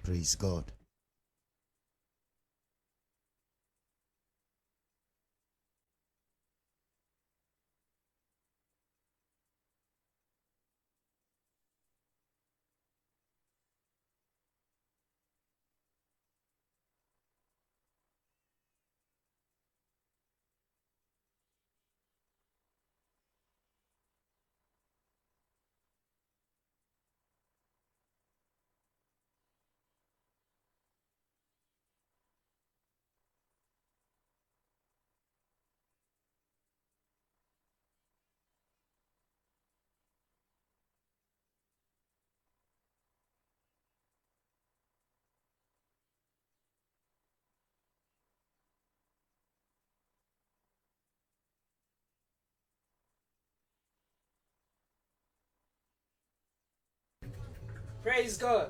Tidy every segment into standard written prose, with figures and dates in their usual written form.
Praise God. Praise God.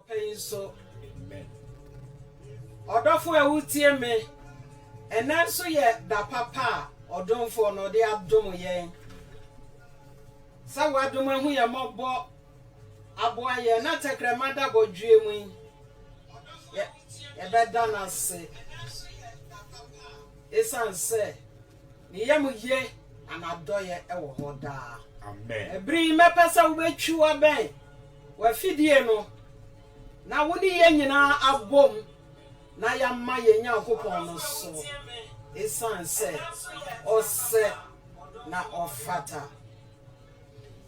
pay so. Amen. Odofo e wutie me. Enan so ye da papa odomfo no de adom yen. Sa wadom hu ye mobo aboa ye na tekremada bodwie mu. Ye beda na se. Esan se ni ye mu ye anadoye e wo hoda. Amen. Ebri me pesa wo betwi wa ben. Wa fidie no. Na woni ye nyina abom na ya ma ye Nyankopon no so. Esan se ose na ofata.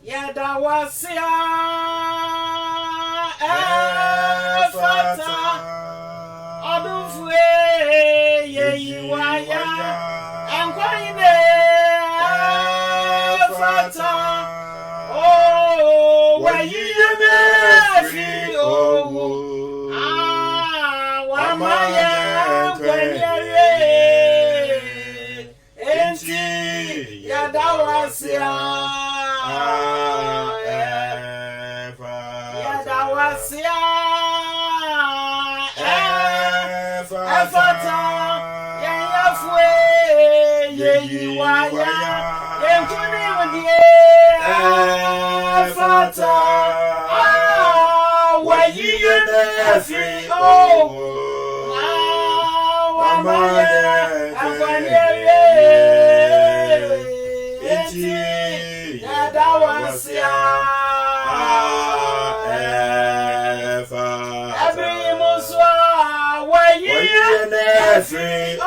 Yada wasia efata odufue ye yiwaya enkwine efata oh wayiye fi owo wamaye kwenyere enti yada wasia Efata yafwe yeyiwaya enkuni wodie efata wayiye nefi o wamaye akwanyere enti yadawasia Free oh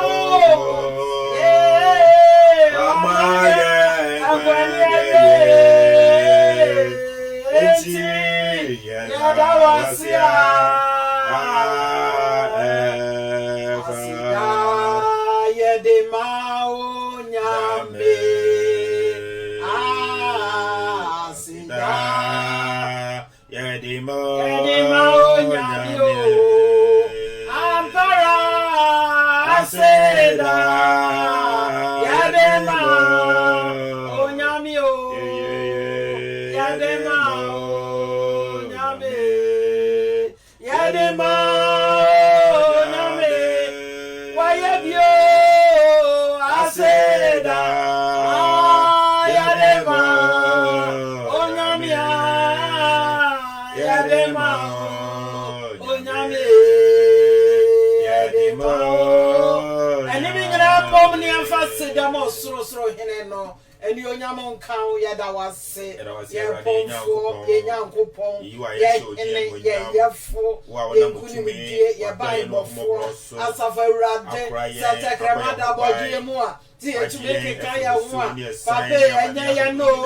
Sro heneno eni onyamon kan ya da wase ye pomfo ye Nyankopon ye ene ye yefo ye kunimdie ye baibofo asafa urade satekremada bodie mu a ti etubeke kan ya wo a papa enya ye no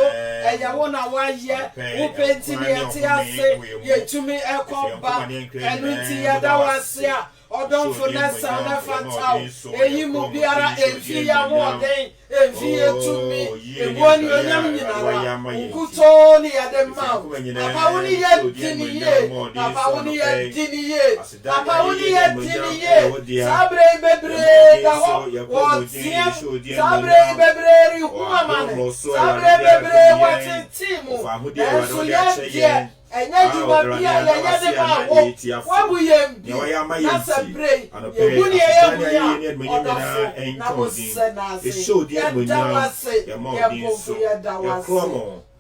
eya wo na wa ye wo penti ne ete ase ye tumi ekoba enu ti ya da wase a odon for nessa na fatao eyi mu biara enfi ya wo den enfi etumi eboni onyam nyinara ukuto ni yadema papa woni ye diniye papa woni ye diniye papa woni ye diniye sabre bebre da ho wo tiem sabre bebre ri huamane sabre bebre watitimu enso ye enya juma bia ya de ba wo wabu yembi na sabre ebuni ye buya odofo na bosenase it showed the money ya bofu ya dawase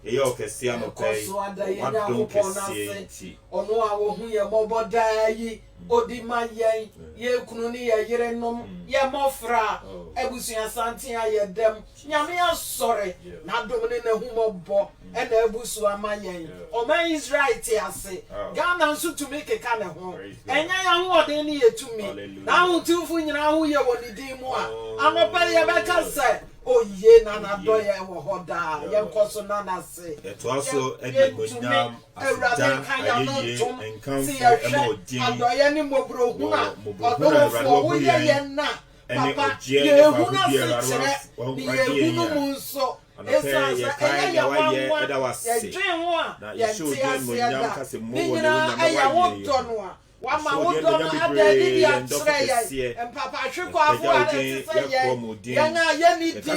eyo kese anokai wadon kese ono a wo hu ye moboda yi odima yen ye kunu ni ye yerenom ye mofra ebusuan santen ayedem nyame asore na domne na hu mobo e na ebusu amayen o man Israel ti ase Ghana nso tumi keka ne ho enya ya ho odin ni yetumi na hu tufu nyina ho ye woni din mu a anopa ye beka se oye na na doye wo hoda ye nkoso na na se to also edibonyam asida ayeye enkanfo emodin adoye ni mobro hu na odofo wo ye ye na papa ye hu na se chere ni ye hu mu nso esa esa ya wa eda wase dwen ho a ye ti asiada ni nyina aya wo dono a wama wo dono ada di ya tre ye papa hwekọ afọ ada ti se ye yanga ye ni di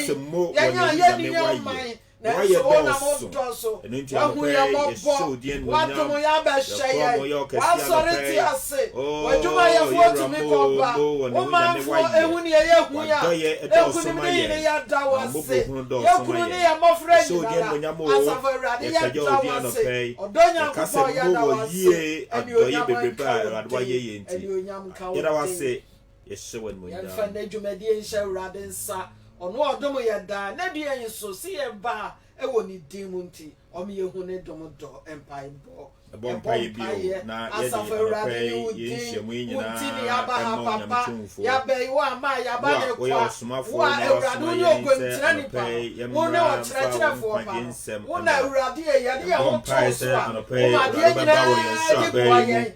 yanga ye ni man why you so and into your show the end what do ya be share what sorry ase waduma ye fo to me ko ba o man fo ehuni ye hu ya ya da wase ye kunu ni ya mofre ni asafa urade ya da wase odonya ko ya da wase adoye bebreba adwa ye enti yera wase ye shewen mo ya fa na dwumadi enhye urade nsa ono odom ye da na bia yin so si ye ba e woni din mu nti o me ye hu ne dom do empire bo empire bio na ye ye nhemu nyina uti ya ba ha papa ya be wa ma ya ba ne kwa wa urade ni ogwentira ni pa wo ne o kire fo pa wo na urade ye ya de ho to so o ma de nyina di kwa ye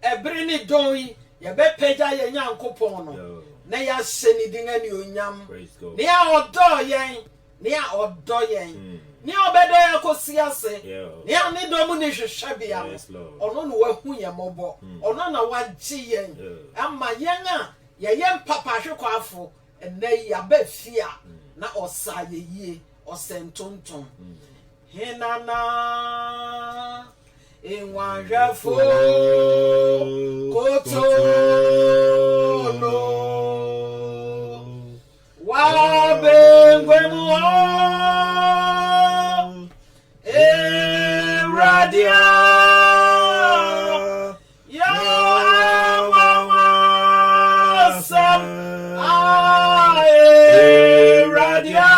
Ebrini doi ye be peja ye nyankopon no na ya hyeni din ani onyam ne ya odo yen ne ya odo yen ne obedo ya kosiase ne ya ne do mu ne hwehwebia ono no wahu ye mobo ono na wagye yen ama yen a ye yen papa hwekwafo enne ya ba fia na osa ye yie osentonton hinana Inwajafo kotono wabengwemu radia ya wawasam radia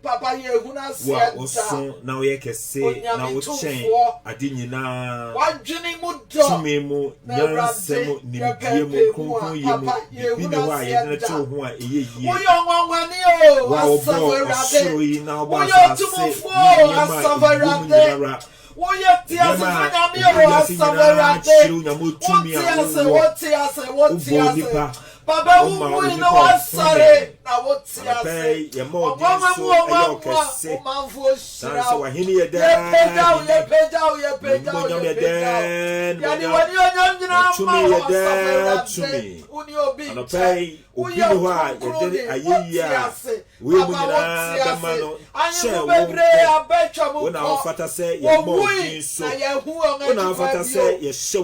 Papa ye huna sia na we kese na wo chen ade nyina wadwene mu do tumi mu nyansem nimdie mu konkon ye mu bi ne wa ye na che ho a eye yie wo yo nwanwane o wa obo na obo asase Oye tia se nyame o asaverate. What tia Baba wu ni wasare na what tia se. Mama mu manfo shira. So wahini ye da. Ye peja. Yani wani onyam nyina ma asaverate. Uni obi. Anopai obi ho a ye de ayeyi a we munina bemano share when our father say ye more so when our father say ye show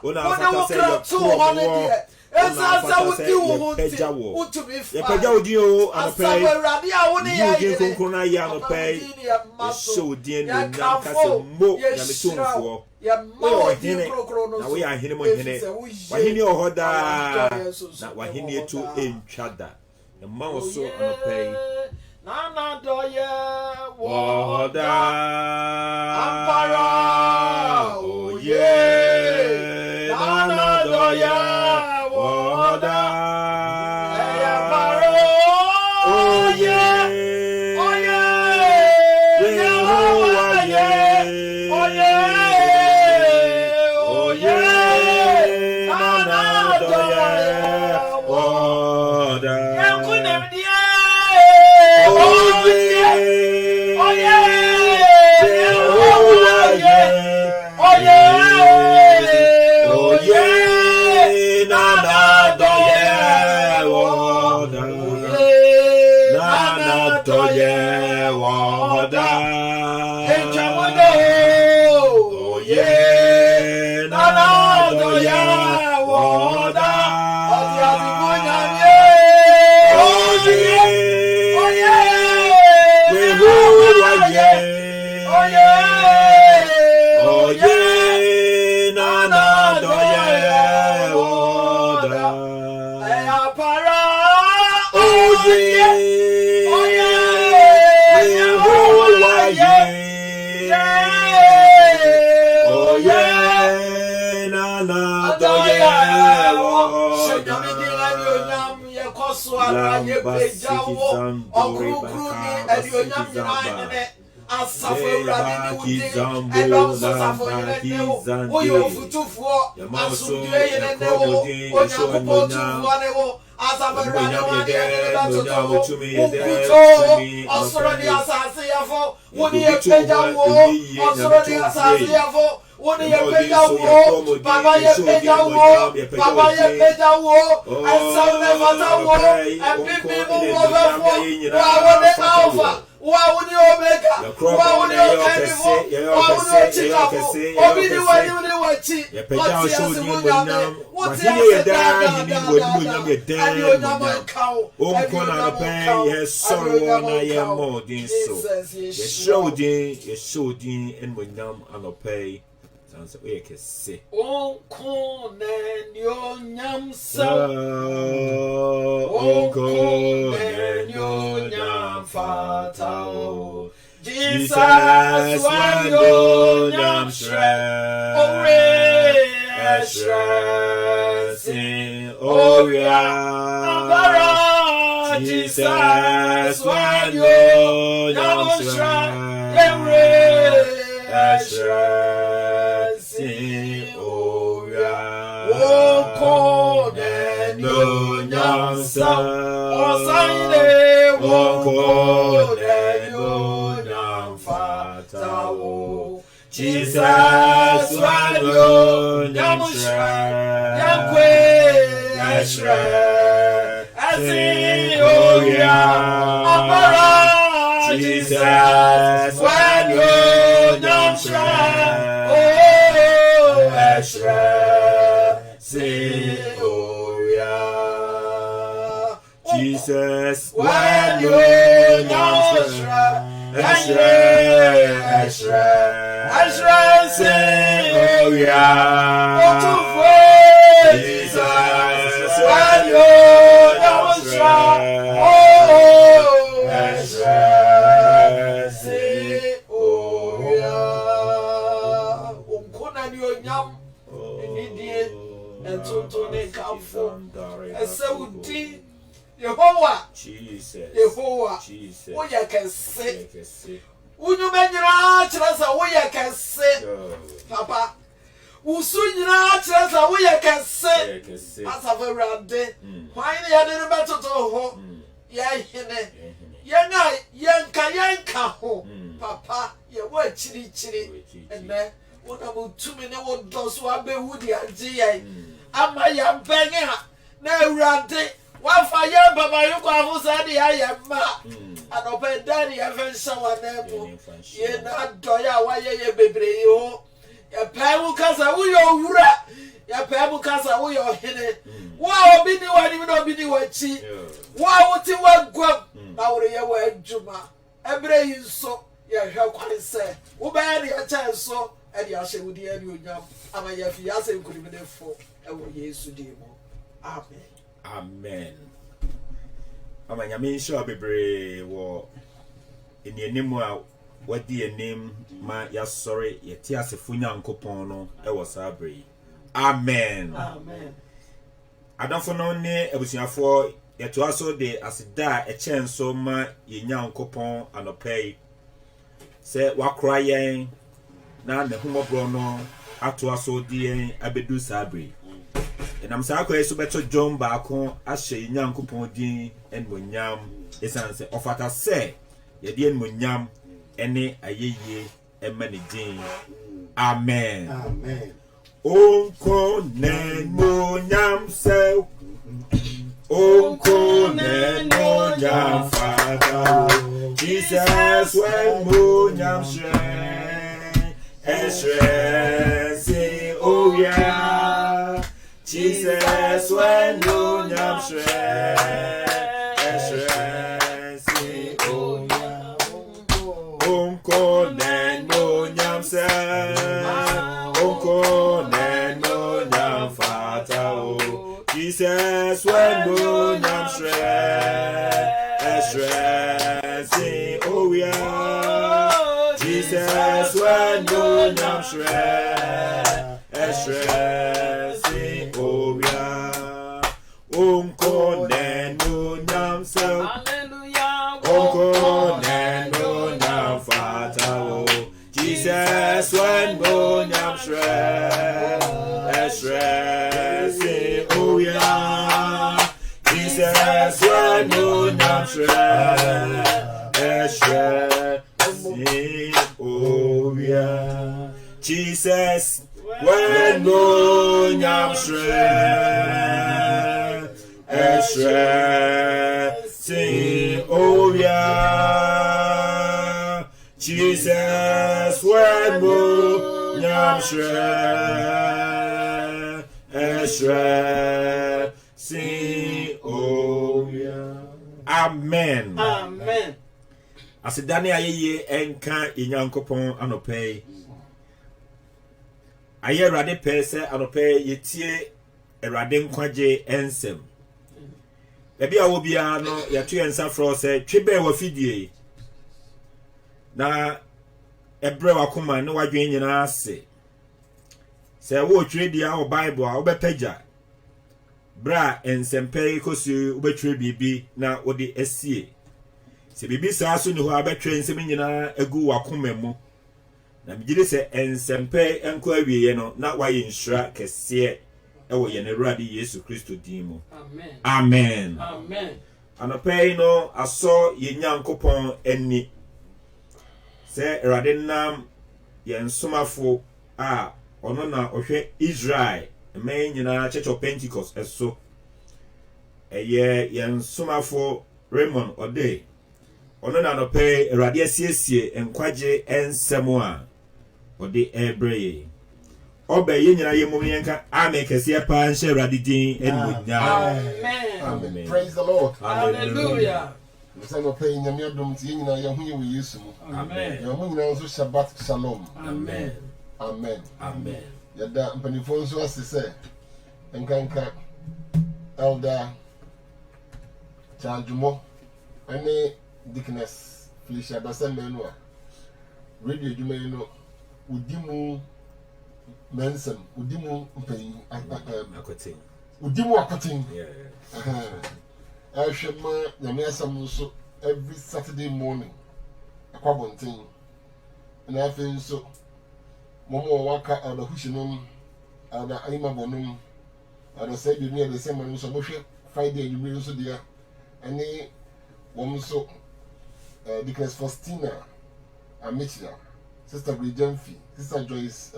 when our father say ye pro Esa wuti wo peja wo. Ye peja odi o anopay. You din konkrona ya anopay. Ye show din no nam kase mo ya metumfo. O hene na we ahene mo hene. Wa hene o hoda. Na wa hene etu entwada. The man so anopay. Nana doye woda. Ampara. Oh yeah. Nana doye. Oh yeah, oh yeah, Yehovah yeah, oh yeah, oh yeah, Nana doye woda. Oh yeah, oh yeah, Yehovah yeah, oh yeah, oh yeah, Nana doye woda. Nana doye woda. Oh yeah, Nana doye woda. Oh yeah, oh yeah, Yehovah yeah, oh yeah, oh yeah, Nana doye woda. Oh yeah, oh yeah, Yehovah yeah, oh yeah, Nana doye woda. When you pay that war, Baba, you pay that war, Baba, you pay that war, and some never war, and people move over for Alpha. Why would you Omega? Why would you Chemical? Why would you Chicago? Or be the one you do what she what's so we can say on corn and your yam so on corn and your yam fatao Jesus when your yam shred oh shred sing oh yeah Jesus when your yam shred shred sing oh yeah oh corn and your yam so oh sign oh corn and your yam fatao Jesus when your yam shred sing oh yeah Jesus when your yam shred oh shred sing oh yeah Jesus when your yam shred sing oh yeah Jesus when your yam shred oh shred sing oh yeah unkona ni onyam nidie entonto ne kamfo esawudi Yehovah Jesus Yehovah Jesus wo ye kese unyu menyira kyeresa wo ye kese papa usu nyira kyeresa wo ye kese asafa rade hwan ne ya de betoto ho ye hene yenka ho papa ye wo chiri ene wona mutumi ne wo doso abewudi age ye ama ya benye ha na awurade One fire, Baba, you go for Sandy, I am ma. And open Danny, I have someone there. You're not doya, why you baby, you. Your pebble casa, we your rat. Your pebble casa, we your hidden. Wow, be the one, even though be the one cheat. Wow, what you want, go. Now, you were Juma. Every you so, you have quite said. Who bear your chance so, and you say, would you have you jump? I'm a fiancé could be there for a years to demo. Amen. Amen. Amanyame sure bebre wo eniemu what the name ma ya sorry ye ti asefo Nyankopon no e wo sabre. Amen. Amen. Adamfo no ne abusuafo ye to aso de asida e chen so ma ye Nyankopon anopei se wakra yen na ne humobro no ato aso de yen abedu sabre. Enam sa akwa eso beto John baako ahye Nyankopon din enmonyam esanse ofata se ye de enmonyam ene ayeye emane din. Amen. Amen. Onko nenmonyam se onko nenmonyam Father Jesus wenmonyam shre se oh yeah Jesus when no nyam shre si o onko ne no nyam se onko ne no nyam fata o Jesus when no nyam shre si o ya Jesus when no nyam shre Onko neno nyam se Hallelujah. Onko neno nyam fata o Jesus when no nyam shre si oya Jesus when no nyam shre si oya Jesus when no nyam shre sing oh yeah Jesus when no nyam shre sing oh yeah. Amen. Amen. Asidane ayeye enka Nyankopon anopei aye Awurade pɛ sɛ anopɛ yetie Awurade nkwaje ensem ebi a wo bia no yato yensa fro sɛ twebe wa fidie na ebre wakoma ne wadwen nyina ase sɛ wo twere dia wo Bible a wo bepagya bra ensempe kosu wo betwere bibi na wo de asie sɛ bibi saa so ne ho abetwere ensem nyina egu wakoma mu na migire se ensempe enko awieye no na waye nshira kese ewo ye ne Awurade Yesu Kristo din mu. Amen. Amen. Amen. Anopei no aso ye Nyankopon ani se Awurade nam ye nsomafo a ono na ohwe Israel men nyina Church of Pentecost eso eye ye nsomafo Raymond Ode ono na anopei Awurade asiesie enkwaje ensemo a ode ebreye obe ye nyina ye mum yenka amen kese pa nche Awurade din enmunya. Amen. Amen. Praise the Lord. Hallelujah. Mse no pay nyame adom tie nyina ye hu ye wo Yesu mu. Amen. Ye mu nyina nso Shabbat Shalom. Amen. Amen. Amen. Yada mpanifo nso asese enkanka Elder Chanjumo ene Dickness Felicia Basemenu a radio dwuma yi no udimu mensem udimu mpanyin Akotin. Udimu akotin. Yeah. Ahwema nyame asam nso every Saturday morning akwabonten na afi nso momo waka ada hushinum ada ayima bonum ada say bi me de say man nso bohwe Friday adwumire nso dia ani wom nso Dickness Faustina Amicia Sister Bridgemfi Sister Joyce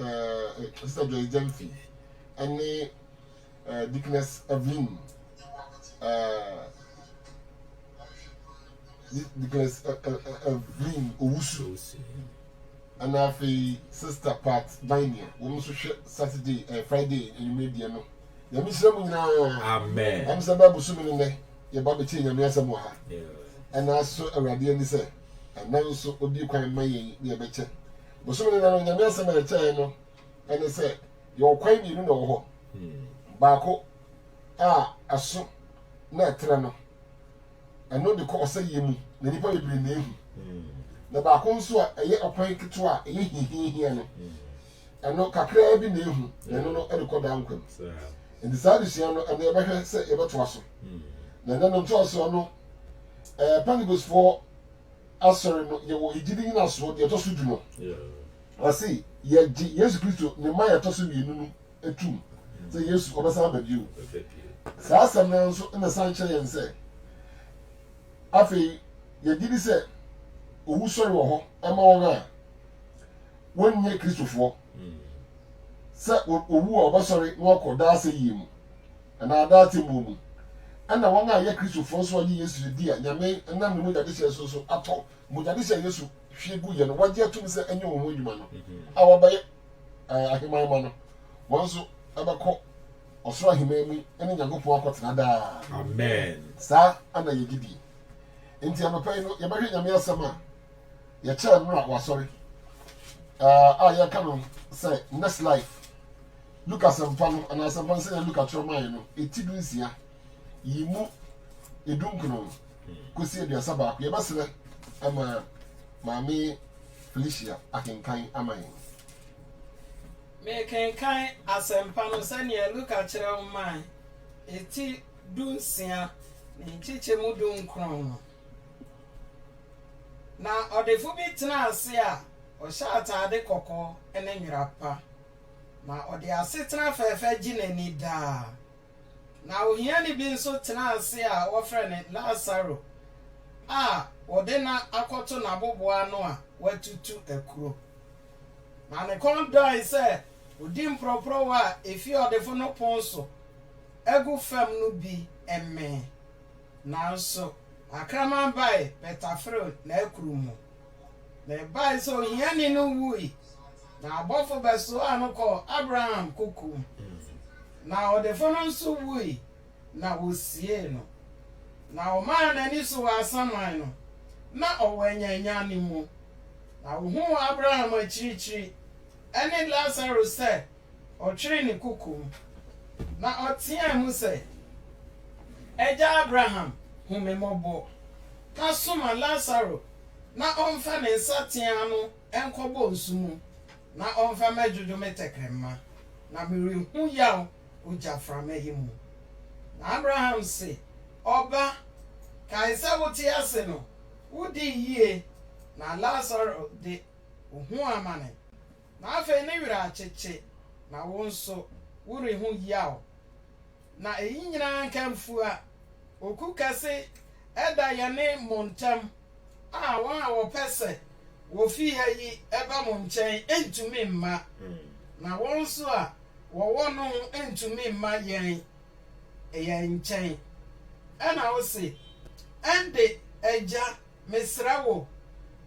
Gemfi ani Dickness Evelyn Nicholas Evelyn Owusu and have a sister part Binding. Woman Saturday Friday in media no. The Miss Amen. I'm Sababu Sumin, your Bobby Chin and Yasamoha. And I saw a radiant say, and now so would you quite my dear better. But so many of the Yasamoha channel, and they said, you're quite you know. Bako a so na trano. And no the course say you, the people will be name. The Bako so a year of prank to a here. And no Kakra be name, and no other call down. And the Sadiciano and the American say about Twasso. Then on Twasso no Panibus for us, sorry, you didn't ask what you're just to do. I see, yes, Christo, the Maya Tossu, you a tomb. Say yes, or some you. So I said, now in the sunshine and say, Afi, you did say, who sorry, I'm all 1 year Christopher. Say, who are sorry, walk or dance him, and I doubt him. And I want to hear Christopher so years to dear, Yame, and I'm the Mudadisha so at all. Mudadisha used to she good and what year to say any woman. Our buy I can my man. Once about call or saw him me, and then I go for a Canada. Amen. Sir, and I did. Into I'm a pay no, you're married a mere summer. Your child was sorry. I can say next life. Look at some fun, and as someone say, look at your mind. It is here. You move a dunkuno. Could see the Sabbath. You must say, I'm a Mammy Felicia. I can kind am I. Me can kind as a panosania look at your own mind. A tea dunsia, and teach a mudun crown. Now, or the Fubit Nasia, or shout at the cocoa, and then your appa. Now, or they are sitting for a virgin and need da. Now, he only been so tenacia, or friend at Lazaro. Ah, or then I caught to Naboboanoa, where to a crew. Now, the condor said, Udim proproa, if you are the phono ponso, a good fam no be a man. Now, so, I come and buy better fruit, no crumo. They buy so he any no wooey. Now, both of us so I no call Abraham cuckoo. Now, the phone so wooey. Now, we'll see no. Now, man, and this was some I know. Not when you're anymore. Now, who Abraham a chichi? Any Lazarus said, or train cuckoo. Now, or Tiamu say, Eja Abraham, whom a mobile. Now, Suma Lazarus, not on fan and Satiano, and Cobo Sumu. Now, on family do metacrema. Now, we who yow, Uja from him. Abraham say, Oba, Kaisa would Tiaseno, would ye? Now, Lazarus, the who am I? Now, if I never cheche, now won't so, would who yow. Now, a Indian can fua, or cook say, Eda your name Montam. Ah, 1 hour person will fee her ye ever monchain into me, ma. Now, one so, one into me, my yang, a yang chain. And I will say, and the Eja, Miss Ravo,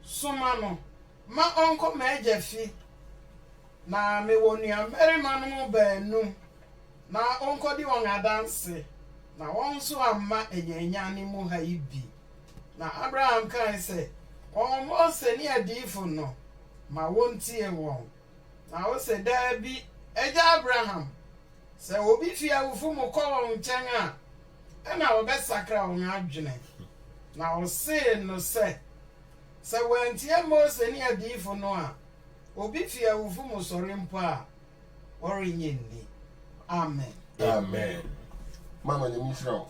Sumano, my uncle Major fee. Now, me won't ya very man bear no. Now, uncle the one I dance. Now, one so am ma a yanny mo ha be. Now, Abraham can say, almost a near deeful no. My won't see a one. Now, say there be Eja Abraham. Say, will be fear of whom call on Changa. And our best sacra on Abjane. Now, say no say. So when Tia most a near deeful no. Will be fear of whom was or impa or in ye. Amen. Amen. Mama, you miss now.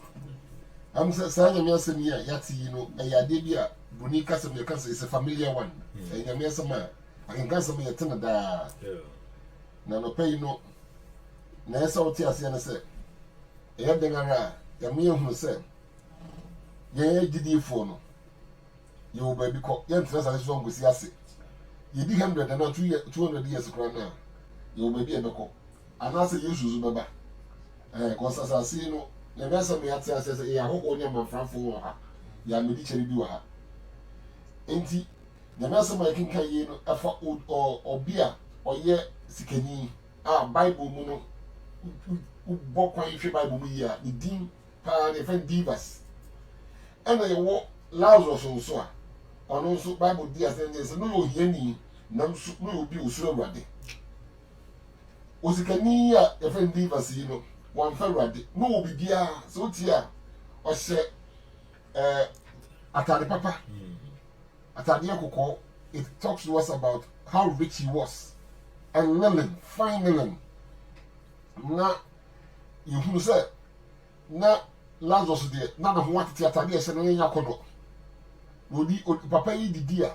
I'm saying, yes, and yet, you know, a yadibia, Bunika, some your cousin is a familiar one. And your mess, I can cancel me a tenor da. Now, no pay no. Nessa or Tias, and I said, Ebdengara, the meal who said, Yea, did you phone? You baby call, young as long with Yassi. You did 100 and not 200 years ago now. You may be a beco. And I say, you should remember. Because as I see, no, na bia some ya tia say ya ho ne manfrafo wo ha ya medi kyere bi wo ha enti na bia some ya kinkan yi no afa obi a oye sikani a bible mu no bo kwan hwe bible mu yi a the din pa the friend divas ena ye wo Lazarus nso a ono nso bible di asende se no yo hiani nam so no obi osuro awurade osikani a the friend divas yi no wan fa awurade no obi bia so ti a o hye atade papa atade akoko. It talks to us about how rich he was and linen, fine linen. Na you say na Lazarus de na na ho atete atade ese no nya kodo odi papa yi didi a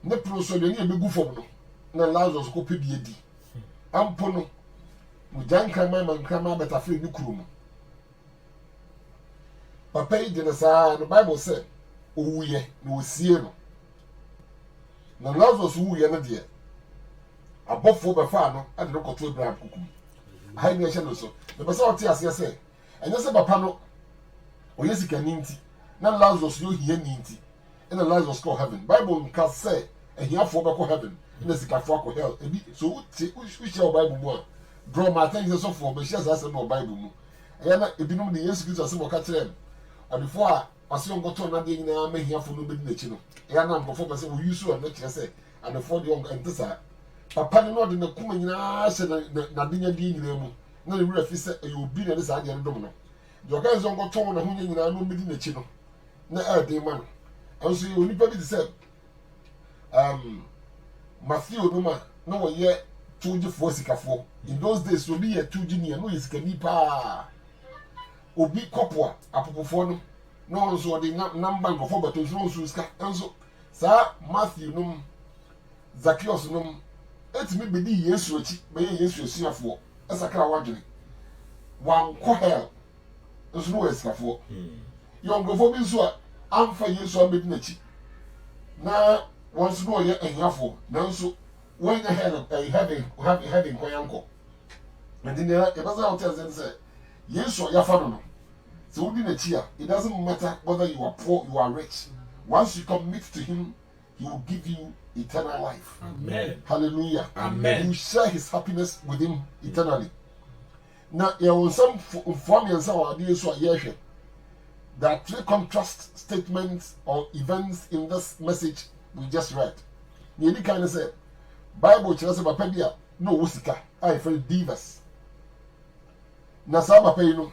ne proso de ne ebegu fom no na Lazarus ko pe bi edi ampo no mu janka man beta fe ni kurum papa yi de na sa no Bible say owuye na osie no na Lazarus wuye no de abofo be fa no ade no koto Abraham kukum ayi ne hye no so be pese o te ase se enye se papa no oye sikani nti na Lazarus yo hie ni nti na Lazarus go heaven Bible nka say ehiafo be ko heaven na sikafo ko hell ebi so we share Bible mu a draw my attention so for be share say no Bible mu eya na ebinom de Yesu Kristo ase mo ka kire before a aso ngoto na de nyina ma hiafo no be di na eya na nkofo be say we use o na kire say and for the young entesa papa no de na kuma nyina se na de nya di nyina mu na le wura fi say e obi na de sa de dom no joga zo ngoto na hu nyina no be di no na de man also you onipa bi say Matthew no no wo ye tuji fo sikafo in those days so be ye tuji ni no yisikani pa obi kopwa apopofo no no so de number ngofo bato so so ska enso sa Matthew no Zacchaeus no etimi bedi Yesu achi be Yesu asiafo esakra wadwene wan ko hell enso no esikafo yongofo bi so amfa Yesu amedi na chi na once no ye ehiafo nanso when you having koyanko and then e basa hotel say Yesu ya fa no so we na chi a it doesn't matter whether you are poor you are rich once you commit to him he will give you eternal life. Amen. Hallelujah. Amen. You share his happiness with him eternally. Now there was some form and some idea so here. There are three contrast statements or events in this message we just read. You kind of say Bible tells about papa no wusika I feel divas. Na sa papa yi no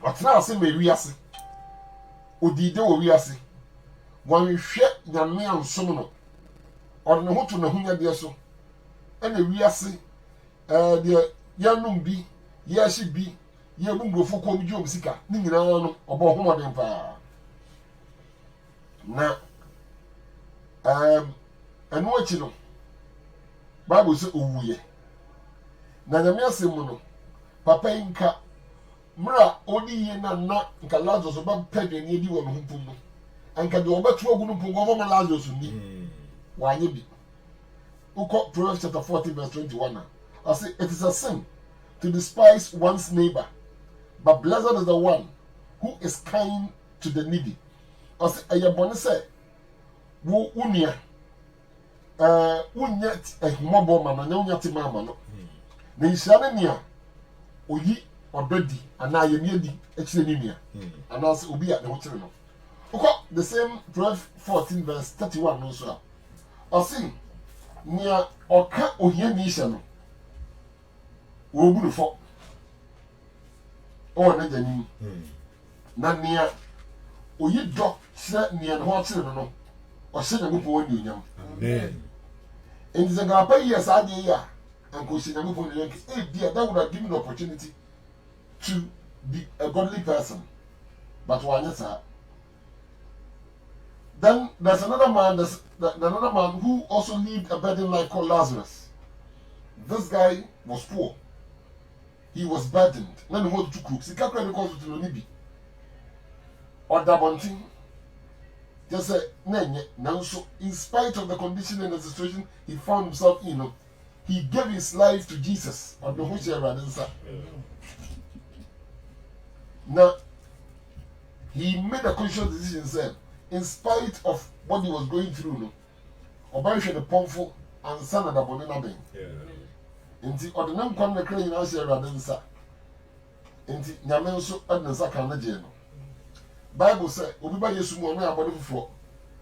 otna ase me wiase odide wo wiase wan hwe nyame ansom no or ne hoto na hunya de so ena wiase de yanum bi yashi bi ye bungrofo ko mi jom sika ni nyina no obo homoden pa na enu achi no Bible say owuye na nyame asem no papa inka mra oni ye na nka Lazarus ba pedwe di wo no humpum no anka de obatu ogu no pum go mo Lazarus ni wanye bi uko Proverbs chapter 40 verse 21 I say it is a sin to despise one's neighbor but blessed is the one who is kind to the needy. I say ayabone say wo unia unyet ehmobo mama na unyati mama no na ishane nia oyi ododi ana ye niadi ekire ni nia ana se obi a ne ho kire no uko the same Proverbs 14 verse 31 no so I say nia oka ohia ni hye no wo buru fo o na jani na nia oyi do kire nia ne ho kire no o hye na mupo woni onyam amen in the gapa years adia and go see na mupo ni that would have given the opportunity to be a godly person but one yes then there's another man who also lived a burdened life called Lazarus. This guy was poor. He was burdened. Then he wanted to cook. He can't because to Lonibi. Or Dabonting. Just say, now so in spite of the condition and the situation he found himself in, he gave his life to Jesus. Or the whole Now, he made a conscious decision, said, in spite of what he was going through, no, Obarisha the Pomfo and son of the Bonina Bing. Inti ordinam kwan na kra nyina hye awurade nsa. Inti nyame nso adna nsa kan na je no. Bible say obi ba Yesu mu ono abode foforo.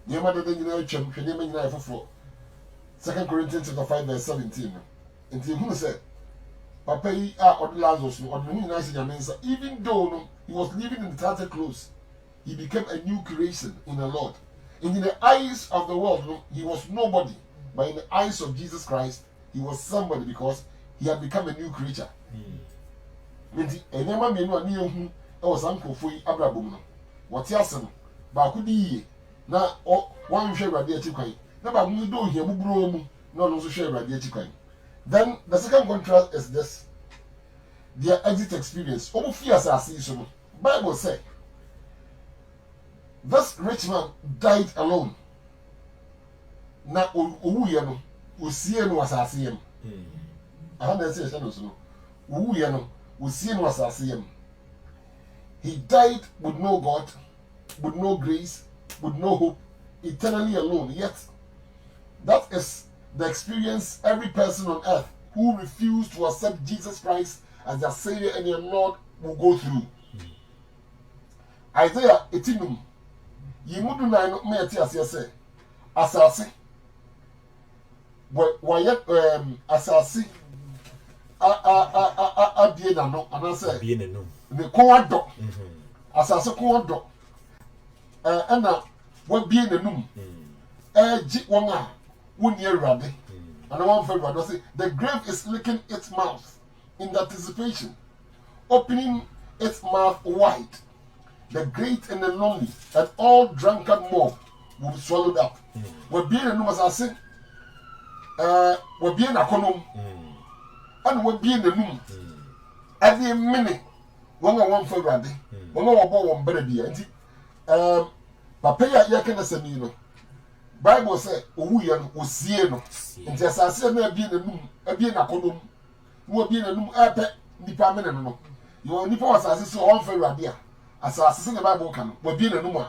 Nyema dede nyina atwam hwede ma nyina foforo. 2 Corinthians 5:17 no. Inti hu say papa yi a ode Lazarus no ode nyina hye nyame nsa. Even though no, he was living in the tattered clothes, he became a new creation in the Lord. In the eyes of the world, no, he was nobody, but in the eyes of Jesus Christ, he was somebody because he had become a new creature. Nti enyama menu ani ehu e was ankofo yi abrabom no. Wote asem ba ku di yie na wan hwe awurade akikwan. Na ba mu do hia buburo mu na no so hwe awurade akikwan. Then the second contrast is this. Their exit experience. Omo fi asase so no. Bible say this rich man died alone. Na owu ye no osie no asase yam. Aha na say no so no. Owu ye no osie no asase yam. He died with no God, with no grace, with no hope, eternally alone. Yet that is the experience every person on earth who refused to accept Jesus Christ as their Savior and their Lord will go through. Isaiah 18. Yimudu na no me ati ase say asase why asase a bie na no anase bie na no ne ko ado asase ko ado na wa bie na num ji won a woni awurade and one for awurade say the grave is licking its mouth in anticipation, opening its mouth wide. The great and the lonely and all drunkard mob will be swallowed up. We're being a numbers, I say, we're being a column, and we're being a noom. Every minute, one for Randy, one more one better be. And Papa, ya can say, you know, Bible say, Uyan was Sieno, and just I said, being a noom, a being a column, who are being a noom, a pet, Nipa. You are Nipa was as so on for Radia. As I say the Bible can, we're being a number,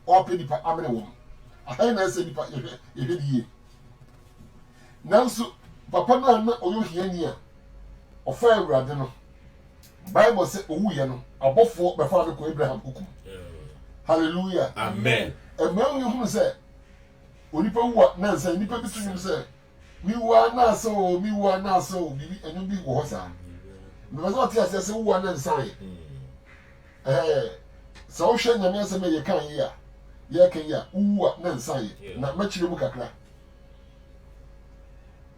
or penny per amene woman. I ain't say nipa ye. Now so Papa na oyo hia nia. Ofa awurade no. Bible say owu ye no, abofo be fa ko Abraham hukum. Hallelujah. Amen. E man you hu say onipa wu na say nipa bi tunu say mi wa na so bibi enyu bi wo sa. Me so tia say wu na say so hwe nyame asem ye kan ye a ye kan ye uwa na nsan ye na machire mu kakra.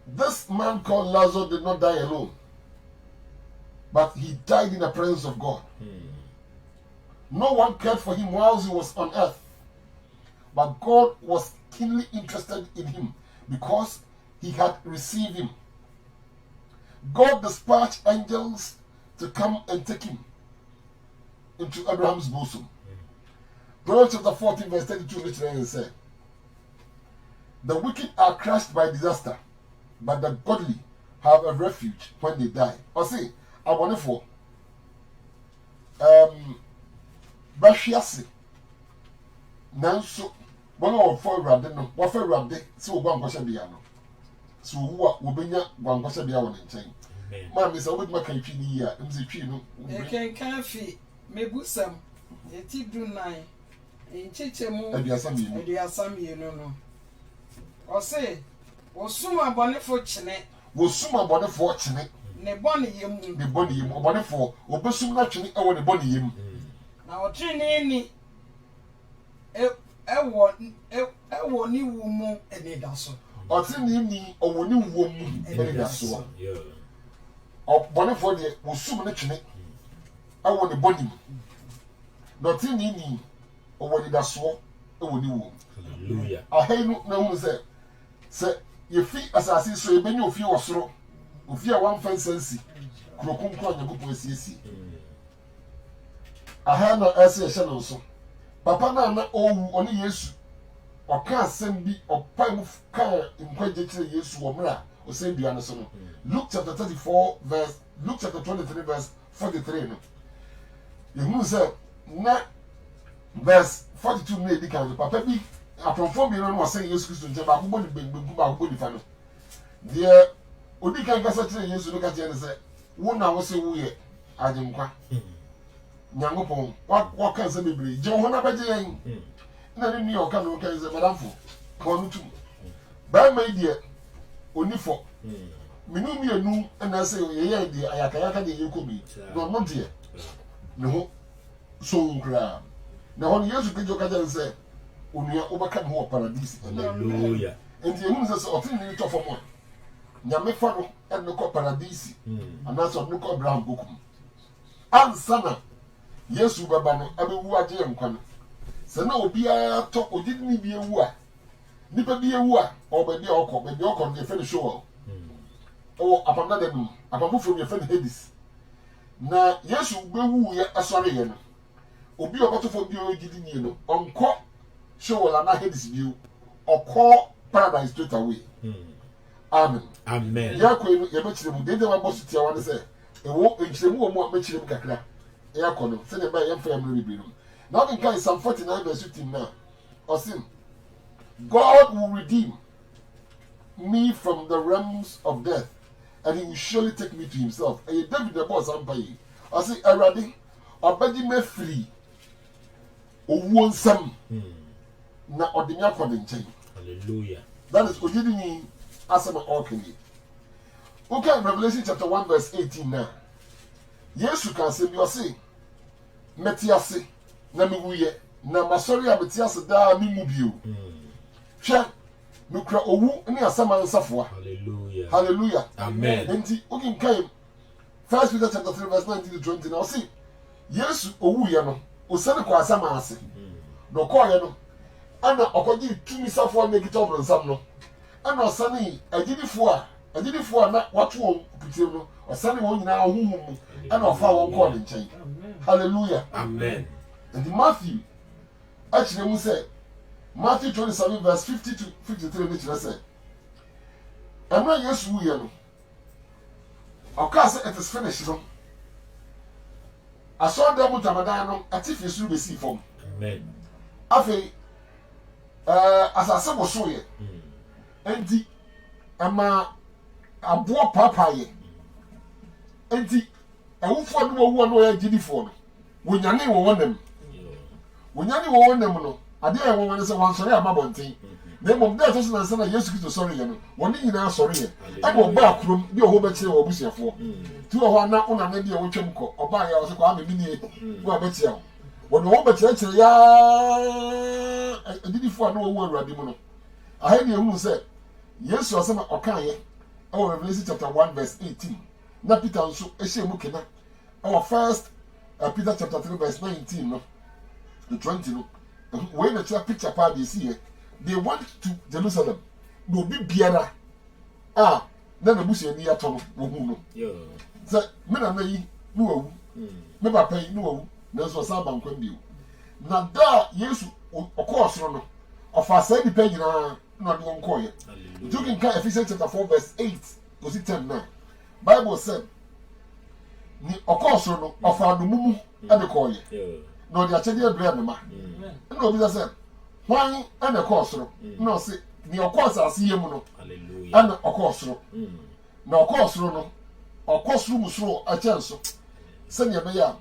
This man called Lazarus did not die alone, but he died in the presence of God. No one cared for him while he was on earth, but God was keenly interested in him because he had received him. God dispatched angels to come and take him into Abraham's bosom. Proverbs chapter 14 verse 32 literally said, the wicked are crushed by disaster, but the godly have a refuge when they die. Or say, I want for Bashiasi Nanso, one of four radden, what for radde, so one was a piano. So what will be one was a piano in chain. Mammy, so with my country here, and the chino, you can't fee. Mebusam yeti dunai enchechemu adiasam ye no o se osuma bonefo chene ne bone yem obonefo obesum na twene e wo ne bone yem na otwene ni ewo ni wu mu eneda so otwene ni owo ni wu mu eneda so obonefo de osum na twene awo ne body nothing ni owo ni daso ewo ni wo. Hallelujah. Ahenu na hu se ye fi asase so e benye ofi osoro ofi a wan fansansi krokum kro nyagopo asiesi ahana ase ye no so papa na owu oni Yesu oka asem bi opa mu ka nkwaje kire Yesu wo mra o se bia no so no. Luke chapter 23 verse 43 no. You say, na verse 42 na edi kan papa bi atonfo bi no was saying Jesus Christ nje ba ko bodi begbu ba ko bodi fa no de odi kan kasa kire Jesus no ka kire ne say wo na wo se wo ye ajenkwa nyangopon wa kan se bebre je ho na baje yen na ni o kan no kan se madamfo ko no tu ba mai de onifo minu mienu na se ye de ayakayaka de ye ko bi no no de ne ho so nkra na hon Yesu kejo ka jan se onua obaka no paradise. Hallelujah. Enti ehun se otin ni to fomo nyame fa no en no ko paradise ana so no ko Abraham bokum ansana Yesu baba no abewu age yankwa no se na obi a to odidi ni bi ewu a nipa bi ewu a obabi okọ de fe no show o apamda de no apamu from ye fe no Hades na Yesu bewu ye asore ye no obi okotofo bi ogidi ni no onko show la na Hades bi okọ paradise straight away. Amen. Amen. Ya ko ye mechire mu de wa boss tia wan se ewo enchire mu wo mu mechire mu kakra ya ko no se ne ba ye mfa ya mre bi no. Now in Psalm 49 verse 15 now. Osim, God will redeem me from the realms of death, and he will surely take me to himself. And David the boss ampaye. Osi Eradi, obedi me free. Owo nsam. Na odenya kwa nchen. Hallelujah. That is ojidi ni asema okeni. Okay, Revelation chapter 1 verse 18 now. Yesu kan se bi osi metiase na mewuye na masori a metiase da mi mu bio. Hwe mekra owu ne asema nsafoa. Hallelujah. Hallelujah. Amen. Enti okin kai 1 Peter chapter 3 verse 19 to 20 na osi Yesu owu ye no osane kwa asema ase. No ko ye no ana okoji tumi safoa na gita obronsam no ana osane agidifo a na watu won putie no osane won nyina ahumum ana ofa won ko de nchen. Hallelujah. Amen. And Matthew actually we say Matthew 27 verse 50 to 53 which say and when Yesu wu ye no okase it is finished no aso dem Ramadan no atifi suru be si form. Amen. Afi asase wo so ye enti ama abo papa ye enti ewufo no wo no ya gidifo no wonyane wo wonam no ade ya won se wan sori amabonten na mom da to so na Yesu Kristo sori ye no woni nyina sori ye e bo ba akrom bi o ho be kire wo busiafo ti wo ho na una na dia wo twem ko oba ya wo se ko amemi ni wo abetia wo no wo be kire ya gidifo na wo awurade mu no ahani ehunu se Yesu asema okan ye e Revelation chapter 1 verse 18 na Peter nso ehye mu kena our first Peter chapter 3 verse 19 no to 20 no when the picture part they see they went to Jerusalem no be biara na na busu ani ato no wo hu no so me na yi no wawu me papa yi no wawu na so sa ban kwam bio na da Yesu okosoro no ofa sa di pe nyina na de won koye joking kan Ephesians chapter 4 verse 8 to 10 now Bible said ni okosoro no ofa no mumu e de koye no dia chede ebra me ma na obi say hwan e de kosoro no se ni okosa ase yemu no hallelujah ana okosoro na okosoro no okosoro musoro a chenso se ne be ya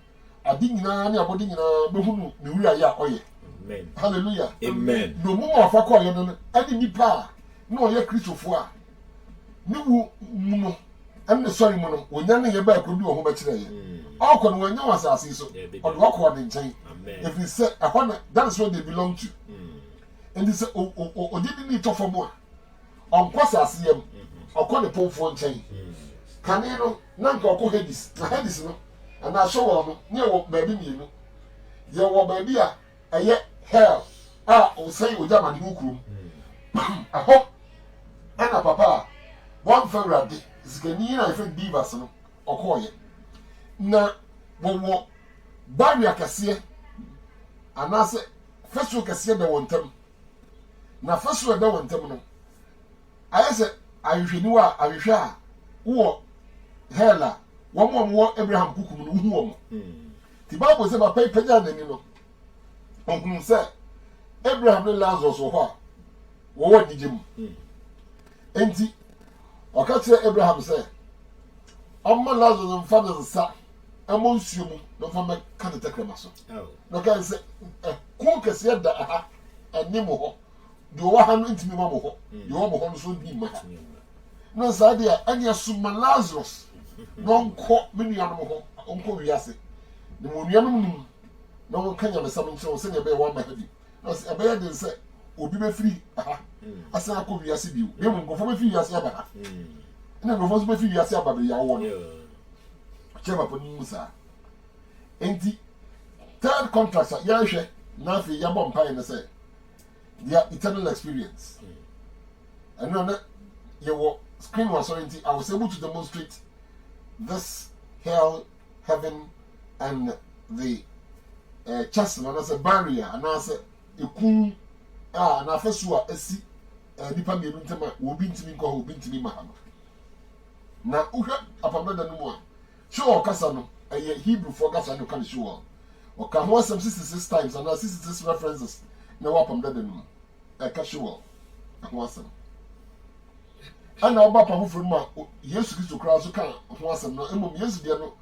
adi nyina ne abodi nyina behunu ne wura ya oye. Amen. Hallelujah. Amen. No mu afa ko ye no adi nipa na oye Kristofo a ni wu mu no enne sorry mu no onya ne ye ba ko bi wo ho ba kire ye akọ no wanya wasase so odo akọ de nchen if you say akọ that is where they belong to and this o did ni to for mo onko sase yam akọ ne pomfo nchen kane no na nka akọ Hades na Hades no ana so wo no ne wo ba bi mienu ye wo ba bi a eye hell o say o jama ni hukuru aho ana papa one favorite zikani na ife divas no akọ ye na wo barrier kase anase fesu kase be wontam na fesu be wontam no ayese ahwehweniwa ahwehwe a wo hela wo Abraham kukum no hu wo The Bible says, "Papa, penya na ni no." Ohun say Abraham and Lazarus were hɔ. Wo wɔ digye mu. Enti, ɔka kyerɛ Abraham sɛ, "Ɔmma Lazarus mfa ne nsa, ɛmɔ nsuo mu, na mfa mɛka ne tɛkrɛma so." Na ɔka sɛ, "Ko kɛseɛ da aha, ɛne mo hɔ. Deɛ ɔwɔ ha no ntumi ma mo hɔ. Deɛ ɔwɔ mo hɔ no so ntumi ma ha." Na saa deɛ ɛne asoma Lazarus na ɔnkɔ me nuanom hɔ, ɔnkɔ wiase. Na mo nuanom nim na wɔka nyamesɛm nkyerɛ wo sɛdeɛ ɛbɛyɛ wɔama ha bi. Na ɔsɛ ɛbɛyɛ den sɛ obi bɛfiri aha asan akɔ wiase bio. Na mmom nkurɔfoɔ bɛfiri wiase aba ha. Na nkurɔfoɔ nso bɛfiri wiase aba baabi a wɔwɔ no. Kyerɛ papa no mu saa. Enti third contract a yɛrehwɛ na afei yɛabɔ mpaeɛ no sɛ their eternal experience. Ɛno na yɛwɔ screen was oriented. I was able to demonstrate this hell, heaven, and the chasm, and as a barrier, and as a cool, and a first one, a sea, nipa me runtama, will be to me, will be to me, Mahama. Now, Uha, upon another one. Sure, Casano, a Hebrew for Casano can show. Or can was some 66 times, and 66 references. No, upon the moon. A casual. And was some. Ana ọba pamufuru mu a Yesu Kristo kura so kan ho asem no emom Yesu de no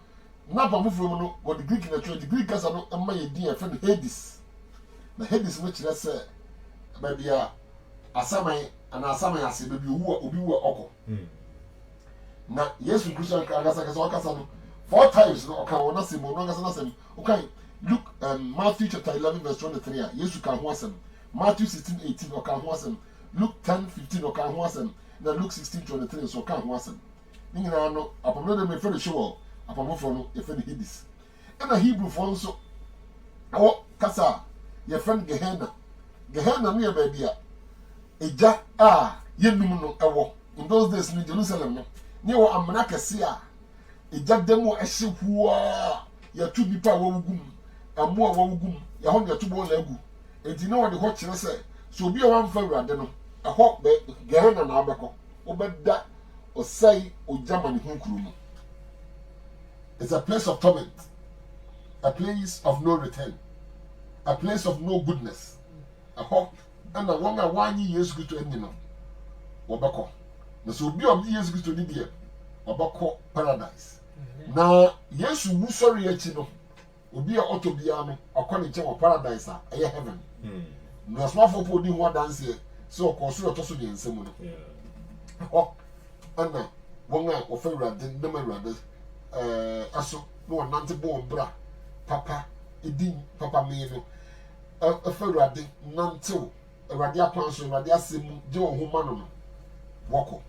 na pamufuru mu no go the Greek na the Greek kasa no emma ye din e fe no Hades na Hades no kire se ba bia asaman ana asaman ase ba bi obi wu ọkọ na Yesu Kristo kasa no 4 times no oka wona se mo no kasa na asem okay Luke Matthew chapter 11 verse 23 a Yesu kan ho asem Matthew 16:18 oka ho asem Luke 10:15 oka ho asem na Luke 16:23 so kan ho asem ni nyina no apamno de me fe de show apamofo no e fe de Hades na Hebrew fo nso awo kasa ye fe Gehenna no ye ba bia eja a yenum no ewo in those days in Jerusalem no ne wo amana kese a eja demo ehye huwa ya tu nipa wawugum amo a wawugum ya ho ya tubo na agu enti na wo de ho kire se so obi a wan fa urade no ɛhɔ Gehenna na abɛkɔ wobɛda ɔsɛe ogyama ne ho nkuru mu. It's a place of torment, a place of no return, a place of no goodness. Ɛhɔ ɛna wɔn a wɔanyi Yesu Kristo ani no wɔbɛkɔ na sɛ obi a ɔnyi Yesu Kristo ni deɛ wɔbɛkɔ paradise. Na Yesu wu sɔre akyi no obi a ɔtɔ biara no ɔkɔ ne nkyɛn wɔ paradise a ɛyɛ heaven. Na asomafo po di ho adanseɛ so ọkọọsọ ọtọ so de nsẹm no ọ ana wọn a ọfẹ Awurade ndem Awurade aso na wọn nante bọ ọbra papa edin papa mee no ọfẹ Awurade nante Awurade akwan so Awurade asẹm gye wọn ho ma no wọkọ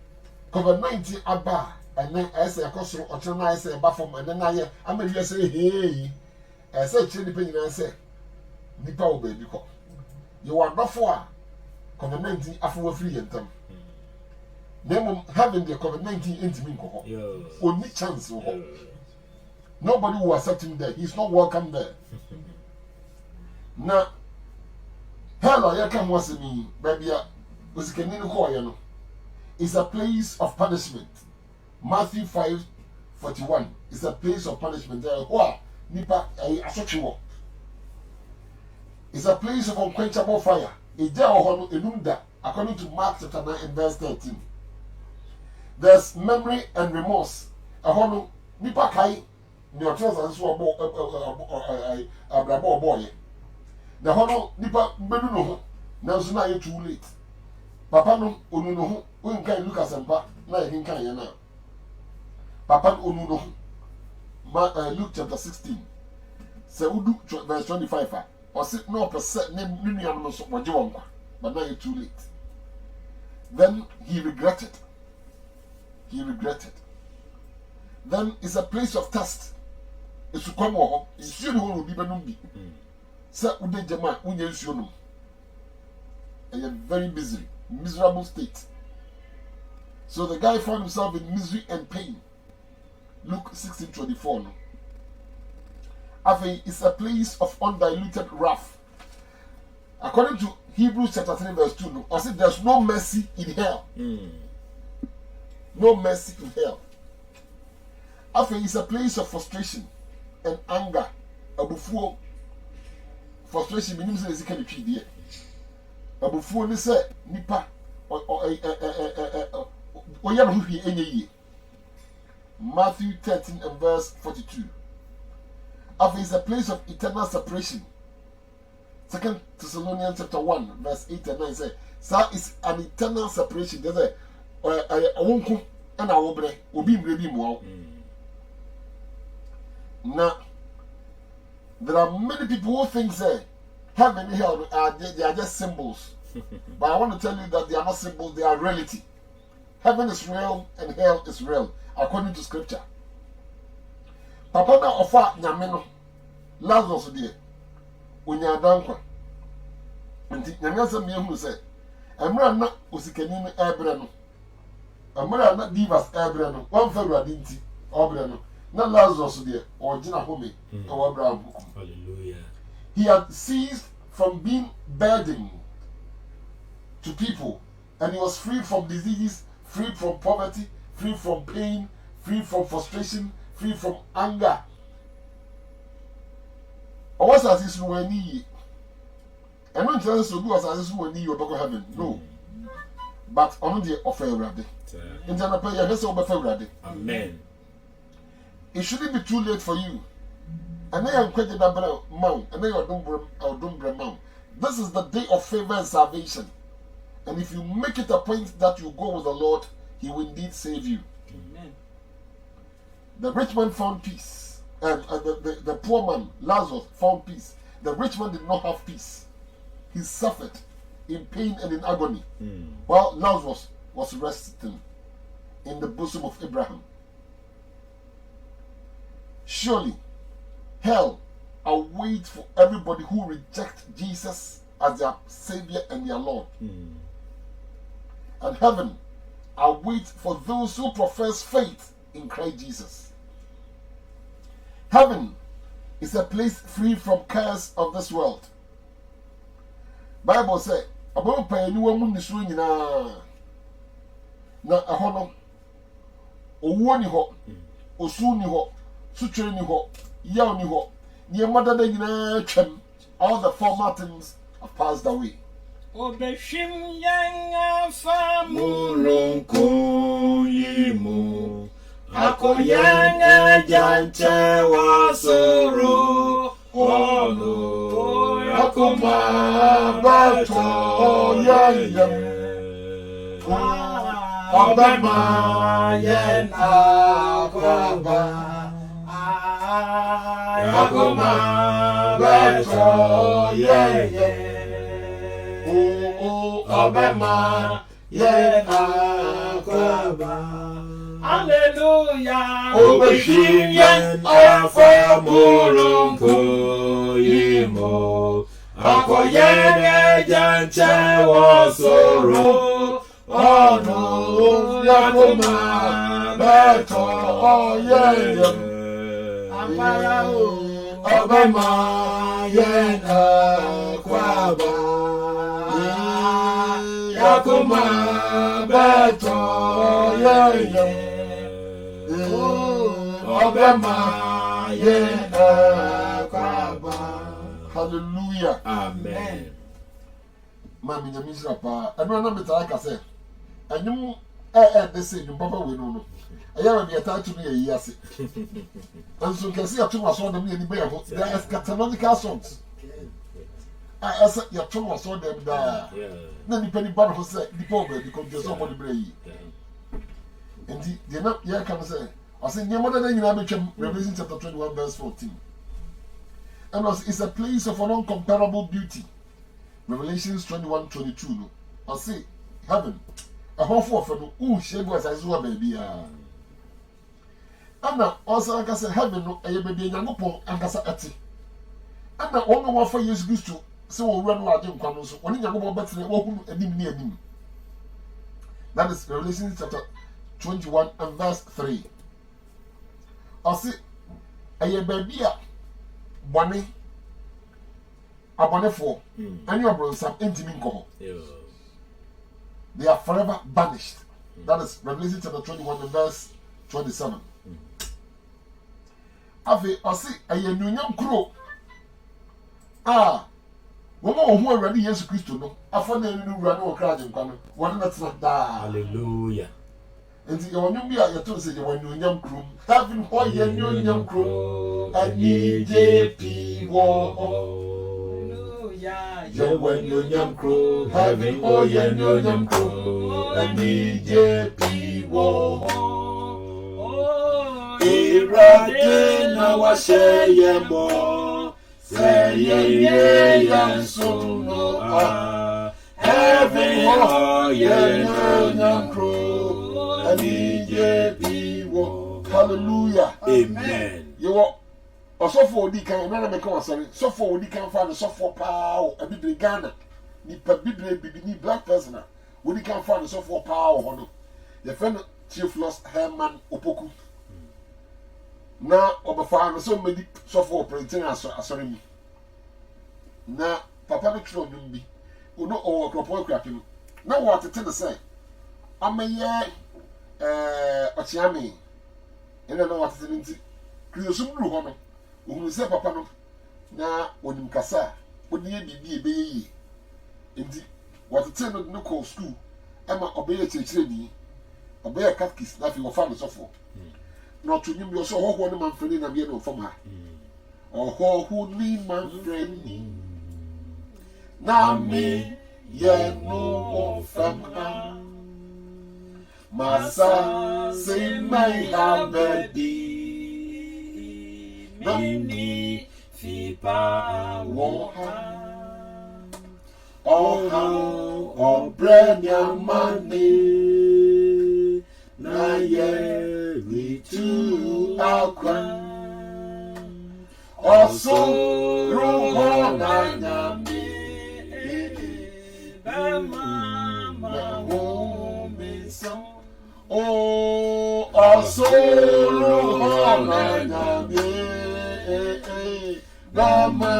COVID-19 aba ẹnẹ ẹsẹ ẹkọ soro ọkyerẹ na ẹsẹ ẹba fam ẹnẹ na ayẹ ama wi ẹsẹ heeyi ẹsẹ kyerẹ nipa nyinaa sẹ nipa wọ baabi kọ yɛwɔ adɔfo a COVID-19 afọ free yentam. Name having the COVID-19 intimi nkɔ hɔ. Only chance wɔ hɔ. Nobody will accept him there. He's not welcome there. Na hell or come was me, baby. Usikeni no kɔ no. It's a place of punishment. Matthew 5:41 is a place of punishment. There, who nipa asotwe wɔ. It's a place of unquenchable fire. According to Mark chapter 9 and verse 13. There's memory and remorse. Nipa kai neotrans and so abrabo boy. The hono nipa bedu no ho. Now so na too late. Papa no onu no ho. We kan Lucas ampa na ye kan ye na. Papa onu no ho. Luke chapter 16. Se udu verse 25. Or sit no percent name so but now you're too late. Then he regretted. Then it's a place of test. It's to come home. It's you who will be benumbi. Sir Ude Jama, Unyanshunum. And you're very miserable state. So the guy found himself in misery and pain. Luke 16:24. No? It's a place of undiluted wrath. According to Hebrews chapter 3 verse 2, I said there's no mercy in hell. No mercy in hell. It's a place of frustration and anger abufuo frustration minim say ezika betwi die abufuo ni say nipa oya no hwie enye yie. Matthew 13 and verse 42. After is a place of eternal separation. 2 Thessalonians chapter 1 verse 8 and 9 say, "Sir is an eternal separation." There's a wonku and a wobre obi mrebi mo. Now, there are many people who think that heaven and hell they are just symbols. But I want to tell you that they are not symbols, they are reality. Heaven is real and hell is real, according to scripture. Papa na offer nyame no Lazarus die onya dankwa nti nyame asem yehunu se emra na osikani no ebre no emra na divas ebre no wan fa urade nti obre no na Lazarus die ogina home e wa Abraham buku. Hallelujah. He had ceased from being burden to people, and he was free from diseases, free from poverty, free from pain, free from frustration, free from anger. Or what's as is when he and not just so good as when you go heaven. No. But on the offer ready. In the prayer, yes, over ready. Amen. It shouldn't be too late for you. And I am quite the mount, and I don't mount. This is the day of favor and salvation. And if you make it a point that you go with the Lord, He will indeed save you. Amen. The rich man found peace. And the poor man, Lazarus, found peace. The rich man did not have peace. He suffered in pain and in agony. While Lazarus was resting in the bosom of Abraham. Surely, hell awaits for everybody who rejects Jesus as their Savior and their Lord. And heaven awaits for those who profess faith in Christ Jesus. Heaven is a place free from cares of this world. Bible says, "Above pay anyone who is doing na a honor, or ni ho, or soon ni ho, suture ni ho, yaw ni ho, near mother than all the former things have passed away." Obeshim yang Mulunku yimu akoyanga jante wasoro ono yakoma bato yayem obema yena kwaba yakoma bato yayem obema yena kwaba. Hallelujah. Obeshiyen afa mulunku yimo akoyene jante wasoro ono yakoma beto oyeye Amara obema yena kwaba yakoma beto oyeye Hallelujah. Amen. Mami nyami srapa. Eno na meta aka se. Anyum de se nyum papa we no no. Eya we be ata tu no ye ase. Anso kesi atu waso dem ye ni be ho. There is canonical songs. Asa ya tu waso dem da. Na ni pani ban ho se di po be because there's somebody bre yi. Enti de na ye kan se I say, Revelation chapter 21, verse 14. And it's a place of an uncomparable beauty. Revelations 21, 22. No? I say, heaven, a hopeful for no, she was as well, baby. And now, also, like I said, heaven, no, a baby, and no and Cassa Ati. And now, one more for years used to so run like them, when you go back to the open and near him. That is Revelation chapter 21 and verse 3. I say, a baby, bonnie, a bonnet for, and your brother, some intimate go. They are forever banished. That is Revelation chapter 21 and verse 27. I say, a union crow, Mama who already yes Christo no afa na enu wura na okra je nkwa no won na tena da. Hallelujah. Enti ye wonu bi a ye to se ye wonu onyam krom having ho ye ni onyam krom ani JP wo. Hallelujah. Ye wonu onyam krom having ho ye ni onyam krom ani JP wo. Irade na wa sheye mo say ye yansuno heaven ho ye nyam kro ani JP wo. Hallelujah. Amen. You osofo odi kan na make one sorry sofo odi kan fa no sofo pa o abibire Ghana ni pa bibire bibini black person odi kan fa no sofo pa o hono ye friend Chief Loss Herman Opoku na obafa no so medi sofo operating asori mi na papa no tro ndum bi ono o kropo akrapim na wo atete ne say amaye ochiame ene na wo atete nti kriosum duru ho no ohunu se papa no na onim kasa odi ye bibi ebeye yi enti wo atete no ko school ama obeye chechire ni obeye katkis na fi wo fa no sofo no to nim yo so ho no manfreni na me no fam ha ho ni manfreni na me ye no fam ha masa say my habedi Mini fipa wo ha o brenya mani na ye ritu akwa oso ruho na nyame mama wo meso o oso ruho na nyame mama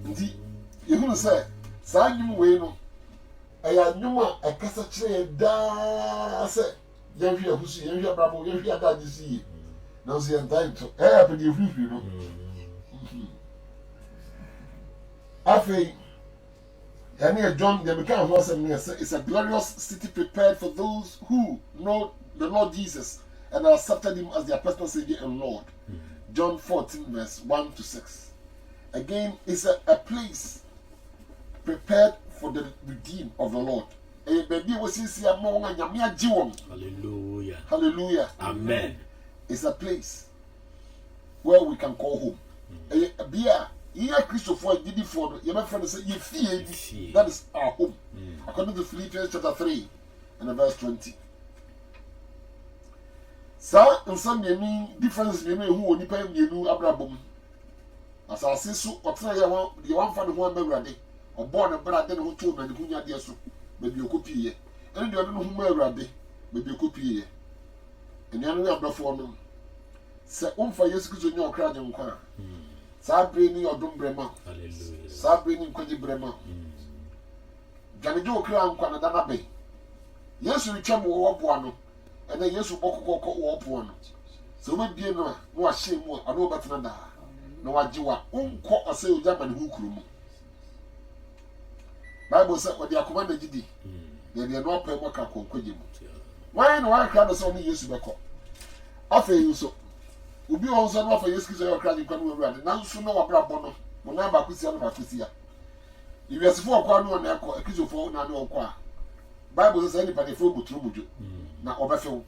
ndi yehunu se sa nyum we no aya nyum a ekasa kire da se yehwe ahusu yehwe brabo yehwe adade si na so yentan to pe de fifi no afei yani John the became was it's a glorious city prepared for those who know the Lord Jesus and accepted him as their personal savior and Lord. John 14 verse 1 to 6. Again, it's a place prepared for the redeemed of the Lord. Hallelujah. Hallelujah. Amen. It's a place where we can call home. Christopher did it for your friend said, that is our home. According to Philippians chapter 3 and verse 20. So, in some difference, you know who only pay you Abraham. As I say, so, or try the one for the one member or born a brother who told me who had so, maybe you copy, and you don't know who member maybe you copy, and you know before them. Say, for years, because you know, crowd and choir. Sabrini or Dum Brema. Hallelujah. Sabrini Koji Brema. Janijo Crown Canada Bay. Yes, you come over one, and then yes, you walk one. So maybe no shame more, I know better than that. No, I do unco a say German who crew. Bible said what they are commanded to do. They are not paying what I call Quiddim. Why no one crowd is only used to back up? I feel so. Ubi also no for yeski so your credit kan we rade na so no wabra bono mo na ba kusia no ba kusia iwiasefo akwa no na ekọ ekizofo na na okọ a Bible says anybody for butru bujo na obefew